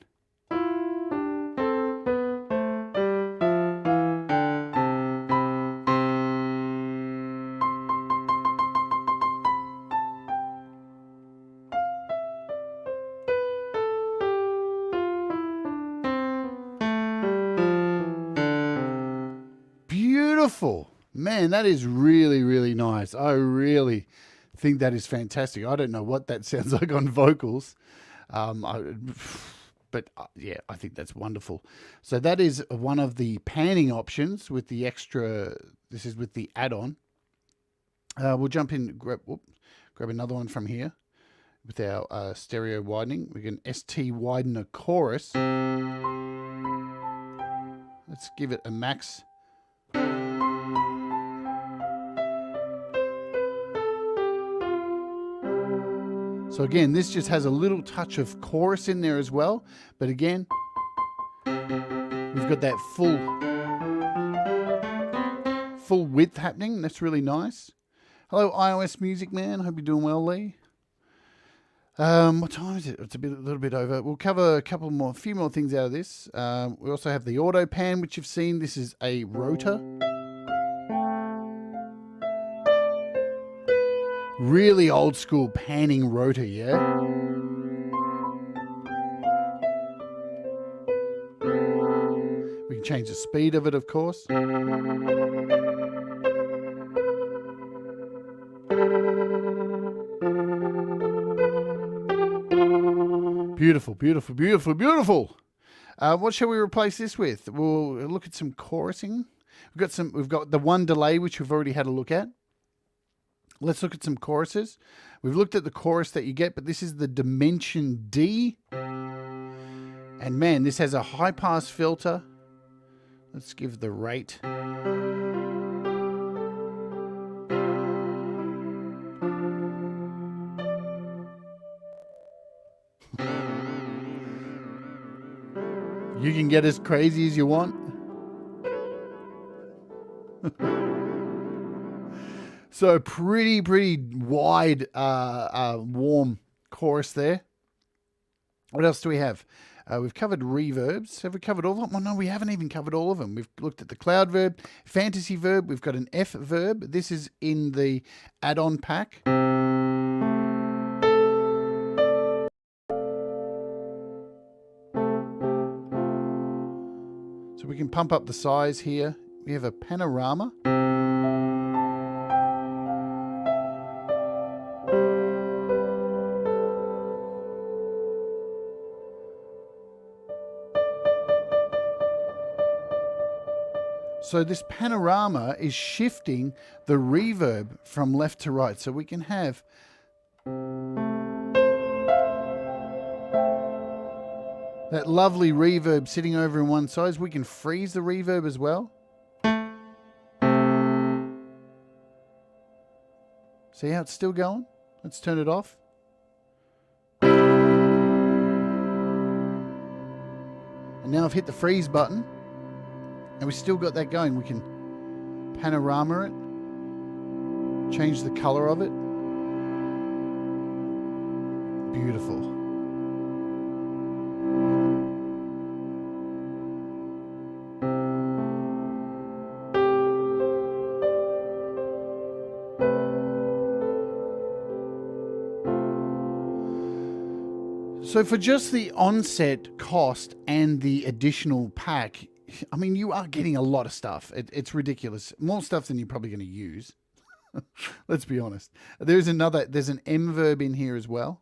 Beautiful. Man, that is really, really nice. I really think that is fantastic. I don't know what that sounds like on vocals. But yeah, I think that's wonderful. So that is one of the panning options with the extra. This is with the add-on. We'll jump in, grab another one from here with our stereo widening. We can ST widen a chorus. Let's give it a max. So again, this just has a little touch of chorus in there as well. But again, we've got that full width happening. That's really nice. Hello, iOS Music Man. Hope you're doing well, Lee. What time is it? It's a little bit over. We'll cover a few more things out of this. We also have the auto pan, which you've seen. This is a rotor. Really old school panning rotor, yeah? We can change the speed of it, of course. Beautiful, beautiful, beautiful, beautiful. What shall we replace this with? We'll look at some chorusing. We've got the one delay, which we've already had a look at. Let's look at some choruses. We've looked at the chorus that you get, but this is the Dimension D. And man, this has a high pass filter. Let's give the rate. You can get as crazy as you want. So pretty wide, warm chorus there. What else do we have? We've covered reverbs. Have we covered all of them? Well, no, we haven't even covered all of them. We've looked at the cloud verb, fantasy verb. We've got an F verb. This is in the add-on pack. So we can pump up the size here. We have a panorama. So this panorama is shifting the reverb from left to right. So we can have that lovely reverb sitting over in one side. We can freeze the reverb as well. See how it's still going? Let's turn it off. And now I've hit the freeze button. And we still got that going. We can panorama it, change the color of it. Beautiful. So for just the onset cost and the additional pack, I mean, you are getting a lot of stuff. It's ridiculous. More stuff than you're probably going to use. Let's be honest. There's an M verb in here as well.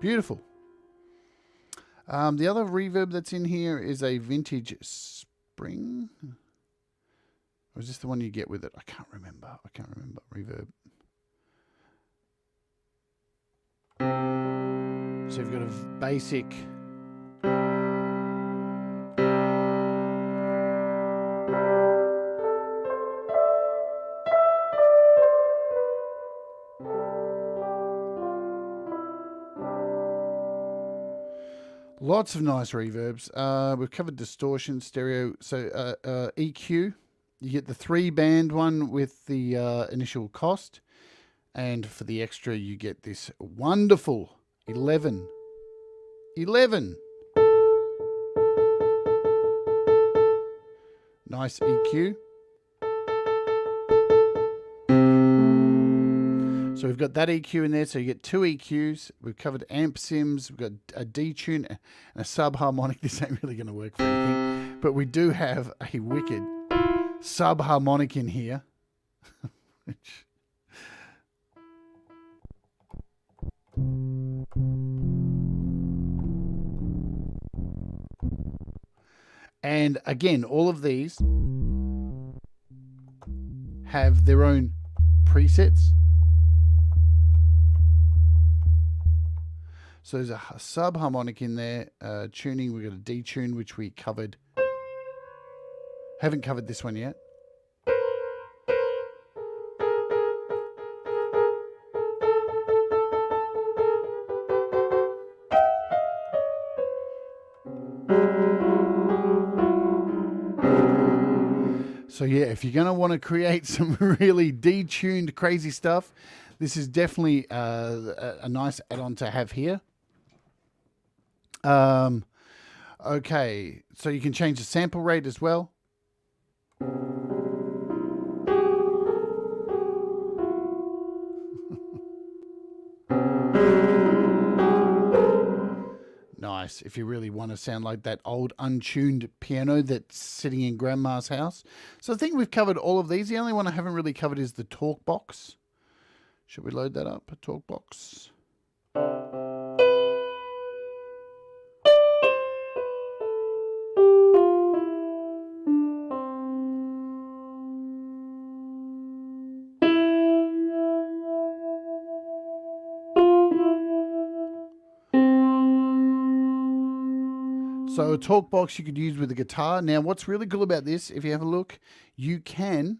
Beautiful. The other reverb that's in here is a vintage spring. Or is this the one you get with it? I can't remember. Reverb. So you've got a basic. Lots of nice reverbs. We've covered distortion, stereo. So EQ, you get the 3-band one with the initial cost. And for the extra, you get this wonderful 11. Nice EQ. So we've got that EQ in there, so you get 2 EQs. We've covered amp sims, we've got a detune and a subharmonic. This ain't really going to work for anything, but we do have a wicked subharmonic in here. Which... And again, all of these have their own presets. So there's a subharmonic in there. Tuning, we've got a detune, which we covered. Haven't covered this one yet. So yeah, if you're going to want to create some really detuned crazy stuff, this is definitely a nice add-on to have here. Okay, so you can change the sample rate as well. Nice, if you really want to sound like that old untuned piano that's sitting in Grandma's house. So I think we've covered all of these. The only one I haven't really covered is the talk box. Should we load that up? A talk box. So a talk box you could use with a guitar. Now, what's really cool about this, if you have a look, you can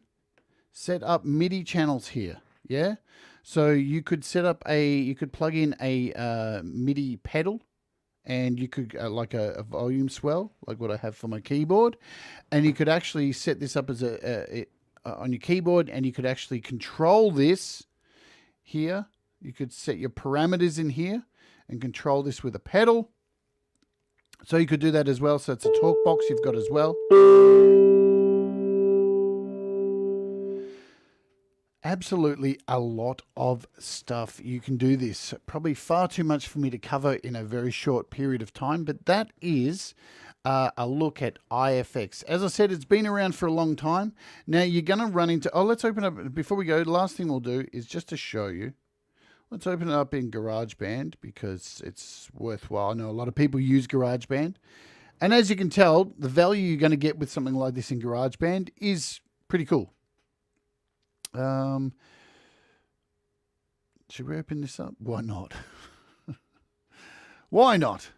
set up MIDI channels here. Yeah. So you could set up you could plug in a MIDI pedal, and you could like a volume swell, like what I have for my keyboard, and you could actually set this up as on your keyboard, and you could actually control this here. You could set your parameters in here and control this with a pedal. So you could do that as well. So it's a talk box you've got as well. Absolutely a lot of stuff. You can do this. Probably far too much for me to cover in a very short period of time, but that is a look at IFX. As I said, it's been around for a long time. Now you're going to run into... Oh, let's open up... Before we go, the last thing we'll do is just to show you. Let's open it up in GarageBand because it's worthwhile. I know a lot of people use GarageBand. And as you can tell, the value you're going to get with something like this in GarageBand is pretty cool. Should we open this up? Why not? Why not?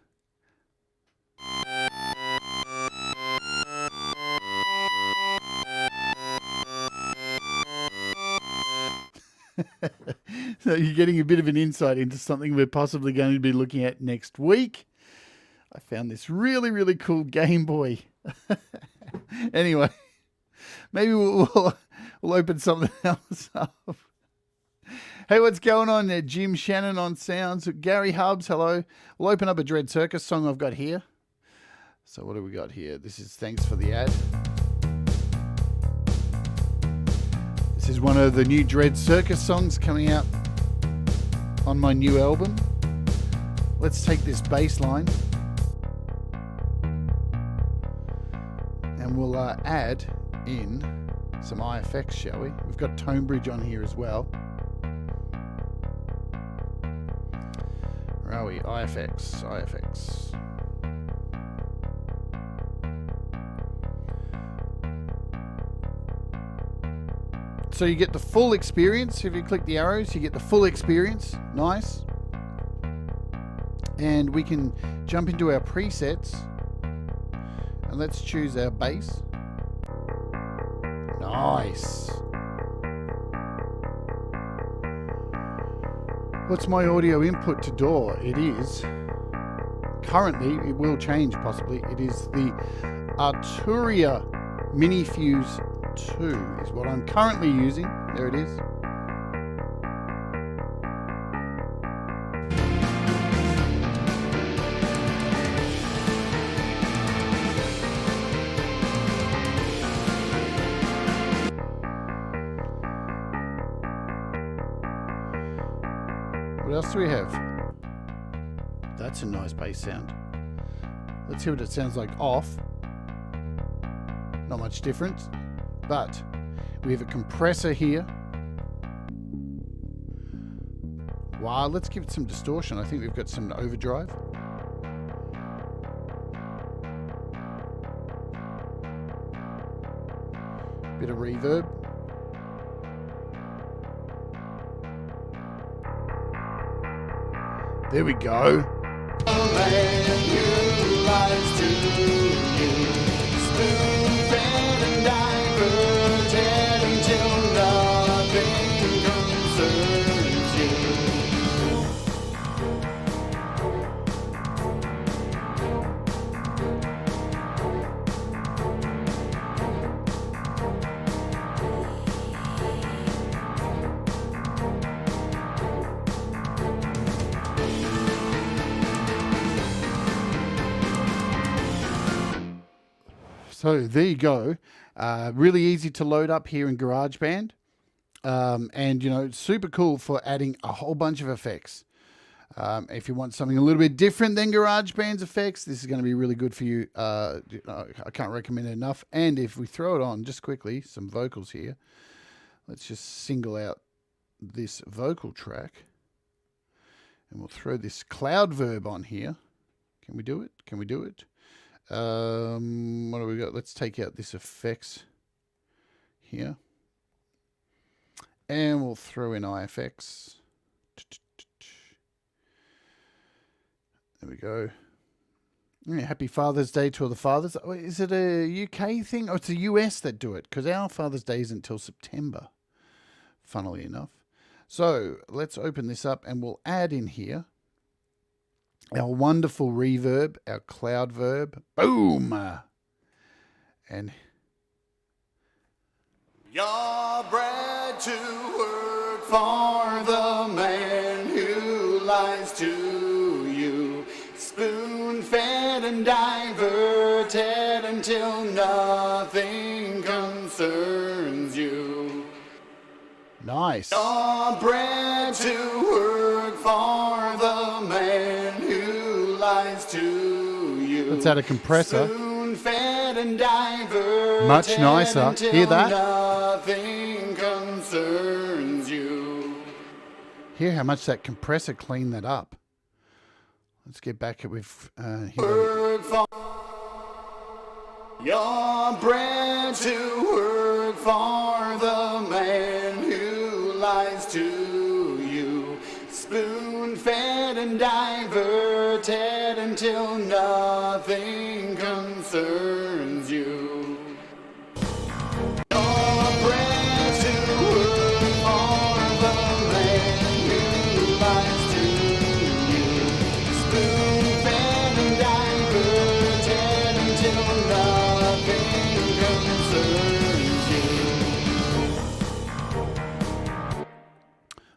So you're getting a bit of an insight into something we're possibly going to be looking at next week. I found this really, really cool Game Boy. Anyway, maybe we'll open something else up. Hey, what's going on there? Jim Shannon on sounds. Gary Hubs, hello. We'll open up a DreadCircus song I've got here. So what do we got here? This is Thanks for the Ad. This is one of the new DreadCircus songs coming out on my new album. Let's take this bass line and we'll add in some IFX, shall we? We've got Tone Bridge on here as well. Where are we? we? IFX. So you get the full experience. If you click the arrows, you get the full experience. Nice. And we can jump into our presets. And let's choose our bass. Nice. What's my audio input to DAW? It is, currently, it will change possibly, it is the Arturia Mini Fuse 2 is what I'm currently using. There it is. What else do we have? That's a nice bass sound. Let's hear what it sounds like off. Not much difference, but we have a compressor here. Wow, let's give it some distortion. I think we've got some overdrive. Bit of reverb. There we go. So there you go. Really easy to load up here in GarageBand. And, you know, it's super cool for adding a whole bunch of effects. If you want something a little bit different than GarageBand's effects, this is going to be really good for you. I can't recommend it enough. And if we throw it on, just quickly, some vocals here. Let's just single out this vocal track. And we'll throw this cloud verb on here. Can we do it? Can we do it? What do we got? Let's take out this effects here. And we'll throw in IFX. There we go. Yeah, happy Father's Day to all the fathers. Oh, is it a UK thing? Oh, it's the US that do it, because our Father's Day isn't until September, funnily enough. So let's open this up and we'll add in here our wonderful reverb, our cloud verb. Boom! And you're bred to work for the man who lies to you, spoon-fed and diverted until nothing concerns you. Nice. You're bred to work for the man who lies to you. Let's add a compressor. Spoon-fed and diverted. Much nicer. Hear that? Nothing concerns you. Hear how much that compressor cleaned that up. Let's get back with work for. You're bred to work for the man who lies to you, spoon-fed and diverted until nothing concerns you. You're bred to work for the man who lies to you, spoon-fed and diverted until nothing concerns you.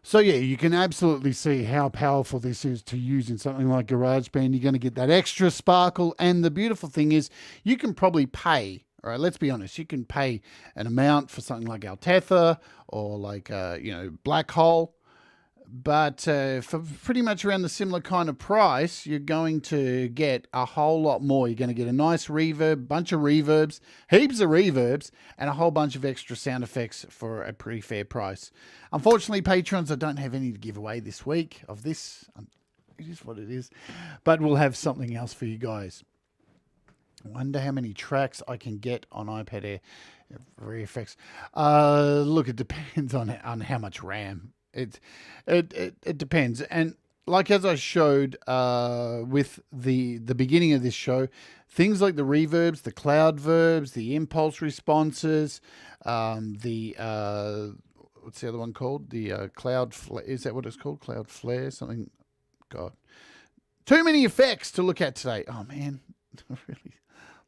So yeah, you can absolutely see how powerful this is to use in something like GarageBand. You're going to get that extra sparkle, and the beautiful thing is you can probably pay. All right, let's be honest. You can pay an amount for something like Altether or like Black Hole, but for pretty much around the similar kind of price, you're going to get a whole lot more. You're going to get a nice reverb, bunch of reverbs, heaps of reverbs, and a whole bunch of extra sound effects for a pretty fair price. Unfortunately, patrons, I don't have any to give away this week of this. it is what it is. But we'll have something else for you guys. I wonder how many tracks I can get on iPad Air for IFX. Look, it depends on how much RAM. It depends. And like as I showed with the beginning of this show, things like the reverbs, the cloud verbs, the impulse responses, what's the other one called? The cloud flare. Is that what it's called? Cloud flare? Something. God. Too many effects to look at today. Oh, man. Really.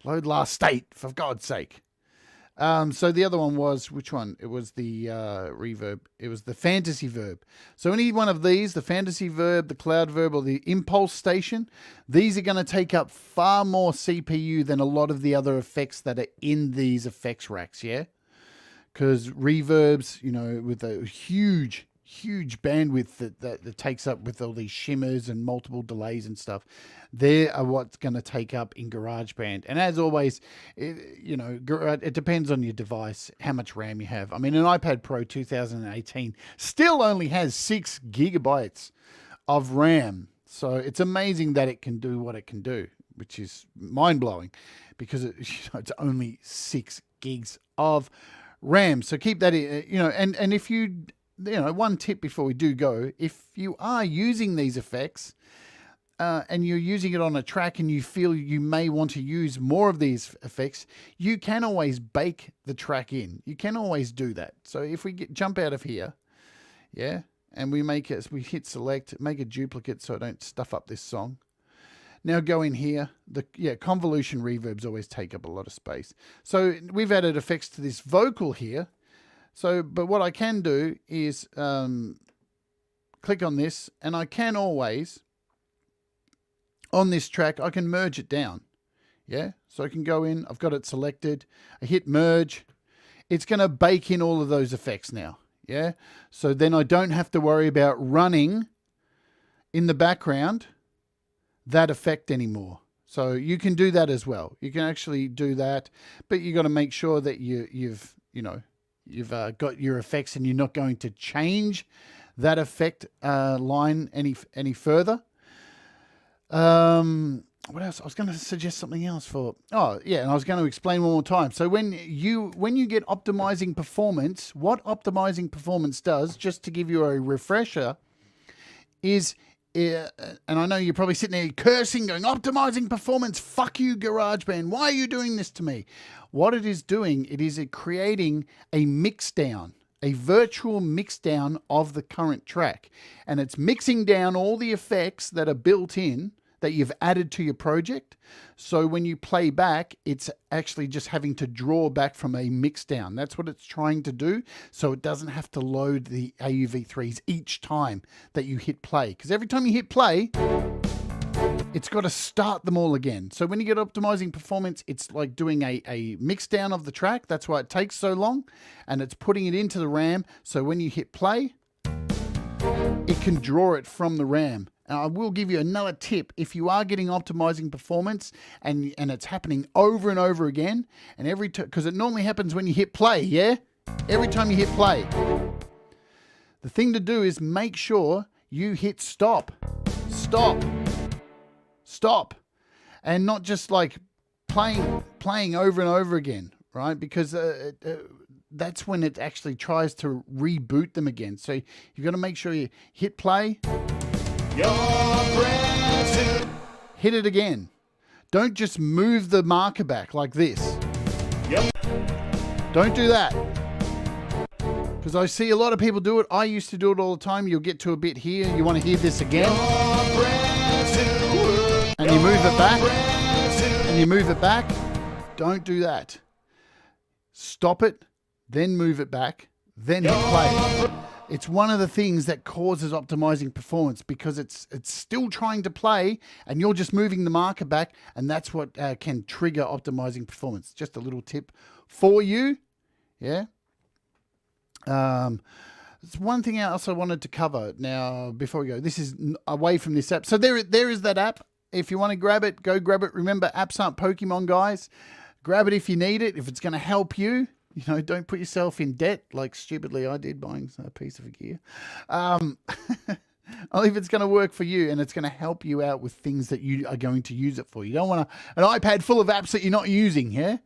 Load last state, for God's sake. So the other one was, which one? It was the reverb. It was the fantasy verb. So any one of these, the fantasy verb, the cloud verb, or the impulse station, these are going to take up far more CPU than a lot of the other effects that are in these effects racks, yeah? Because reverbs, you know, with a huge bandwidth that takes up with all these shimmers and multiple delays and stuff, they are what's going to take up in GarageBand. And as always, it depends on your device, how much RAM you have. I mean, an iPad Pro 2018 still only has 6 gigabytes of RAM. So it's amazing that it can do what it can do, which is mind-blowing because it's only 6 gigs of RAM. So keep that, and if you one tip before we do go, if you are using these effects and you're using it on a track and you feel you may want to use more of these effects, you can always bake the track in. You can always do that. So if we jump out of here, yeah, and we we hit select, make a duplicate so I don't stuff up this song. Now go in here. Convolution reverbs always take up a lot of space. So we've added effects to this vocal here. So, but what I can do is click on this, and I can always, on this track, I can merge it down. Yeah, so I can go in, I've got it selected, I hit merge. It's going to bake in all of those effects now. Yeah, so then I don't have to worry about running in the background that effect anymore. So you can do that as well. You can actually do that, but you got to make sure that you've got your effects and you're not going to change that effect line any further. What else? I was going to suggest something else for. Oh yeah, and I was going to explain one more time. So when you get optimizing performance, what optimizing performance does, just to give you a refresher, is. And I know you're probably sitting there cursing, going, optimizing performance, fuck you, GarageBand. Why are you doing this to me? What it is doing, it is creating a mix down, a virtual mix down of the current track. And it's mixing down all the effects that are built in, that you've added to your project. So when you play back, it's actually just having to draw back from a mix down. That's what it's trying to do. So it doesn't have to load the AUv3s each time that you hit play. Because every time you hit play, it's got to start them all again. So when you get optimizing performance, it's like doing a mix down of the track. That's why it takes so long. And it's putting it into the RAM. So when you hit play, it can draw it from the RAM. And I will give you another tip. If you are getting optimizing performance and it's happening over and over again, and because it normally happens when you hit play, yeah? Every time you hit play. The thing to do is make sure you hit stop. Stop. Stop. And not just like playing over and over again, right? Because that's when it actually tries to reboot them again. So you've got to make sure you hit play. Hit it again. Don't just move the marker back like this. Yep. Don't do that. Because I see a lot of people do it. I used to do it all the time. You'll get to a bit here. You want to hear this again. And you move it back. And you move it back. Don't do that. Stop it. Then move it back. Then hit play. It's one of the things that causes optimizing performance because it's still trying to play and you're just moving the marker back, and that's what can trigger optimizing performance. Just a little tip for you. Yeah. There's one thing else I wanted to cover now before we go. This is away from this app. So there is that app. If you want to grab it, go grab it. Remember, apps aren't Pokemon, guys. Grab it if you need it, if it's going to help you. You know, don't put yourself in debt like stupidly I did buying a piece of gear. Only if it's going to work for you and it's going to help you out with things that you are going to use it for. You don't want an iPad full of apps that you're not using, yeah?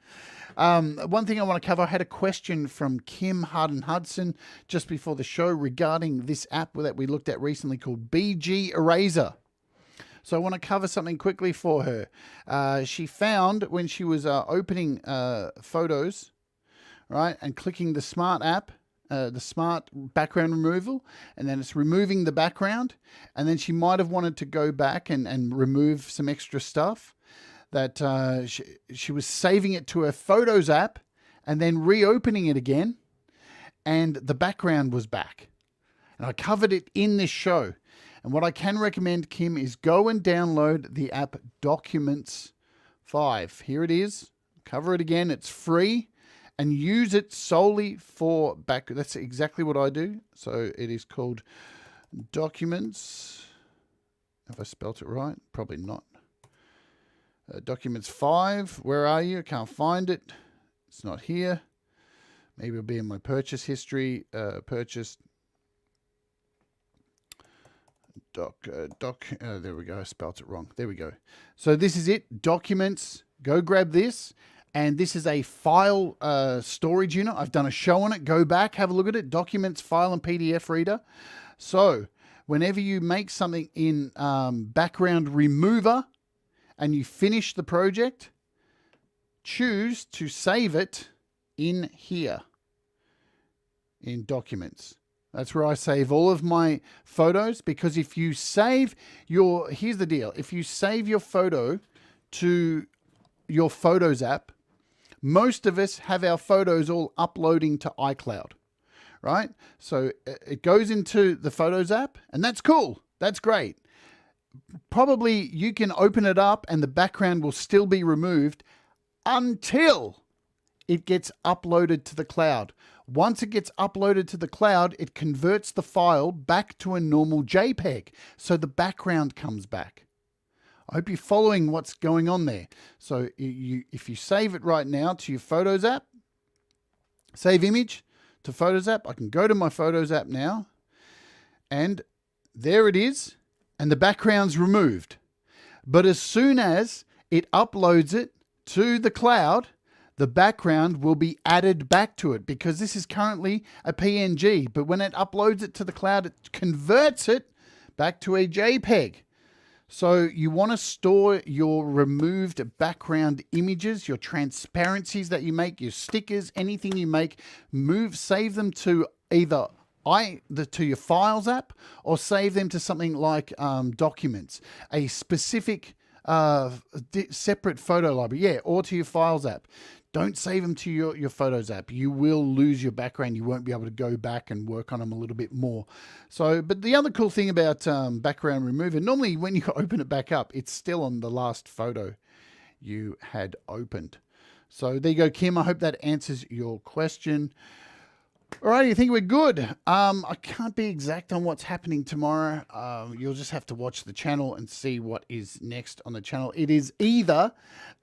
One thing I want to cover, I had a question from Kim Harden-Hudson just before the show regarding this app that we looked at recently called BG Eraser. So I want to cover something quickly for her. She found when she was opening photos, right, and clicking the smart app, the smart background removal, and then it's removing the background, and then she might have wanted to go back and remove some extra stuff, that she was saving it to her Photos app and then reopening it again, and the background was back. And I covered it in this show. And what I can recommend, Kim, is go and download the app Documents 5. Here it is. Cover it again. It's free. And use it solely for back. That's exactly what I do. So it is called Documents. Have I spelt it right? Probably not. Documents 5. Where are you? I can't find it. It's not here. Maybe it'll be in my purchase history. Purchased. There we go. I spelt it wrong. There we go. So this is it. Documents. Go grab this. And this is a file storage unit. I've done a show on it. Go back, have a look at it. Documents, file, and PDF reader. So whenever you make something in background remover and you finish the project, choose to save it in here in Documents. That's where I save all of my photos, because if you save your, here's the deal. If you save your photo to your Photos app, most of us have our photos all uploading to iCloud, right? So it goes into the Photos app, and that's cool. That's great. Probably you can open it up and the background will still be removed until it gets uploaded to the cloud. Once it gets uploaded to the cloud, it converts the file back to a normal JPEG, so the background comes back. I hope you're following what's going on there. So if you save it right now to your Photos app, save image to Photos app, I can go to my Photos app now, and there it is, and the background's removed. But as soon as it uploads it to the cloud, the background will be added back to it, because this is currently a PNG. But when it uploads it to the cloud, it converts it back to a JPEG. So you want to store your removed background images, your transparencies that you make, your stickers, anything you make, save them to either to your Files app, or save them to something like Documents, a specific separate photo library, yeah, or to your Files app. Don't save them to your Photos app. You will lose your background. You won't be able to go back and work on them a little bit more. So, but the other cool thing about background remover, normally when you open it back up, it's still on the last photo you had opened. So there you go, Kim. I hope that answers your question. All right, I think we're good. I can't be exact on what's happening tomorrow. You'll just have to watch the channel and see what is next on the channel. It is either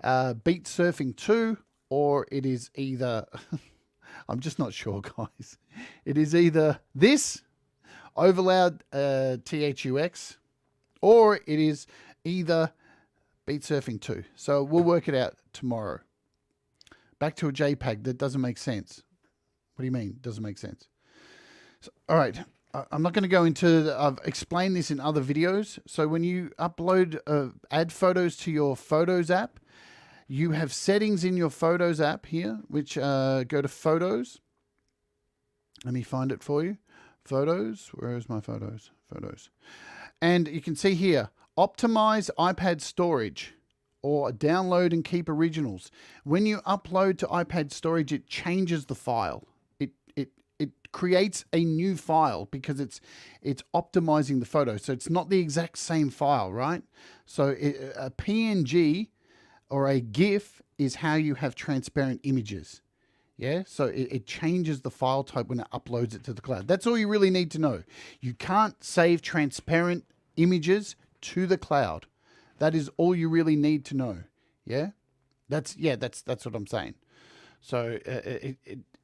Beat Surfing 2, or it is either, I'm just not sure, guys. It is either this, Overloud THUX, or it is either Beat Surfing 2. So we'll work it out tomorrow. Back to a JPEG. That doesn't make sense. What do you mean? Doesn't make sense. So, all right. I'm not going to go into, I've explained this in other videos. So when you upload, add photos to your Photos app, you have settings in your Photos app here, which go to Photos. Let me find it for you. Photos. Where is my Photos? Photos. And you can see here, optimize iPad storage, or download and keep originals. When you upload to iPad storage, it changes the file. It creates a new file because it's optimizing the photo. So it's not the exact same file, right? So a PNG or a GIF is how you have transparent images. Yeah, so it changes the file type when it uploads it to the cloud. That's all you really need to know. You can't save transparent images to the cloud. That is all you really need to know. Yeah, that's what I'm saying. So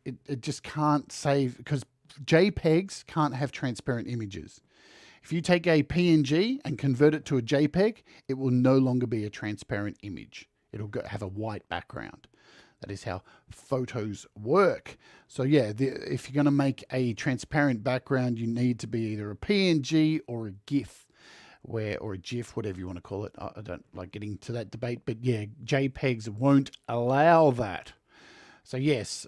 it just can't save, because JPEGs can't have transparent images. If you take a PNG and convert it to a JPEG, it will no longer be a transparent image. It'll have a white background. That is how photos work. So yeah, if you're going to make a transparent background, you need to be either a PNG or a GIF, or a GIF, whatever you want to call it. I don't like getting to that debate, but yeah, JPEGs won't allow that. So yes,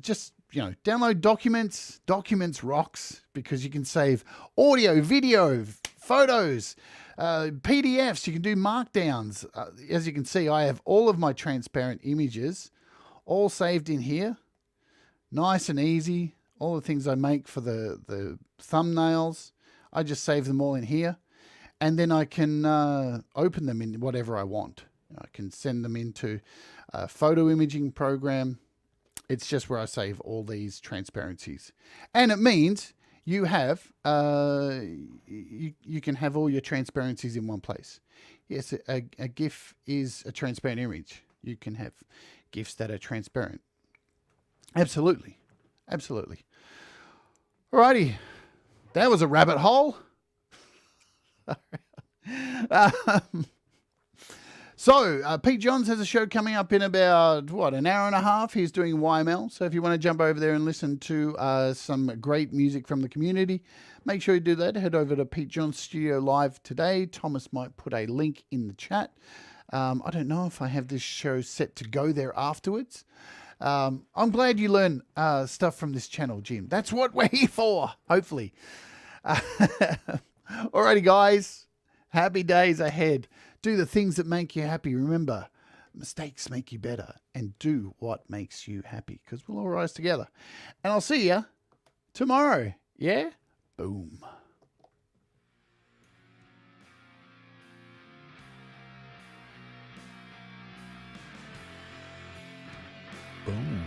just download documents. Documents rocks because you can save audio, video, photos, PDFs. You can do markdowns. As you can see, I have all of my transparent images all saved in here. Nice and easy. All the things I make for the thumbnails, I just save them all in here. And then I can open them in whatever I want. I can send them into a photo imaging program. It's just where I save all these transparencies. And it means you have, you can have all your transparencies in one place. Yes, a GIF is a transparent image. You can have GIFs that are transparent. Absolutely. Absolutely. Alrighty. That was a rabbit hole. So, Pete Johns has a show coming up in about, an hour and a half. He's doing YML. So if you want to jump over there and listen to some great music from the community, make sure you do that. Head over to Pete Johns Studio Live today. Thomas might put a link in the chat. I don't know if I have this show set to go there afterwards. I'm glad you learn stuff from this channel, Jim. That's what we're here for, hopefully. Alrighty, guys. Happy days ahead. Do the things that make you happy. Remember, mistakes make you better. And do what makes you happy, because we'll all rise together. And I'll see you tomorrow. Yeah? Boom. Boom.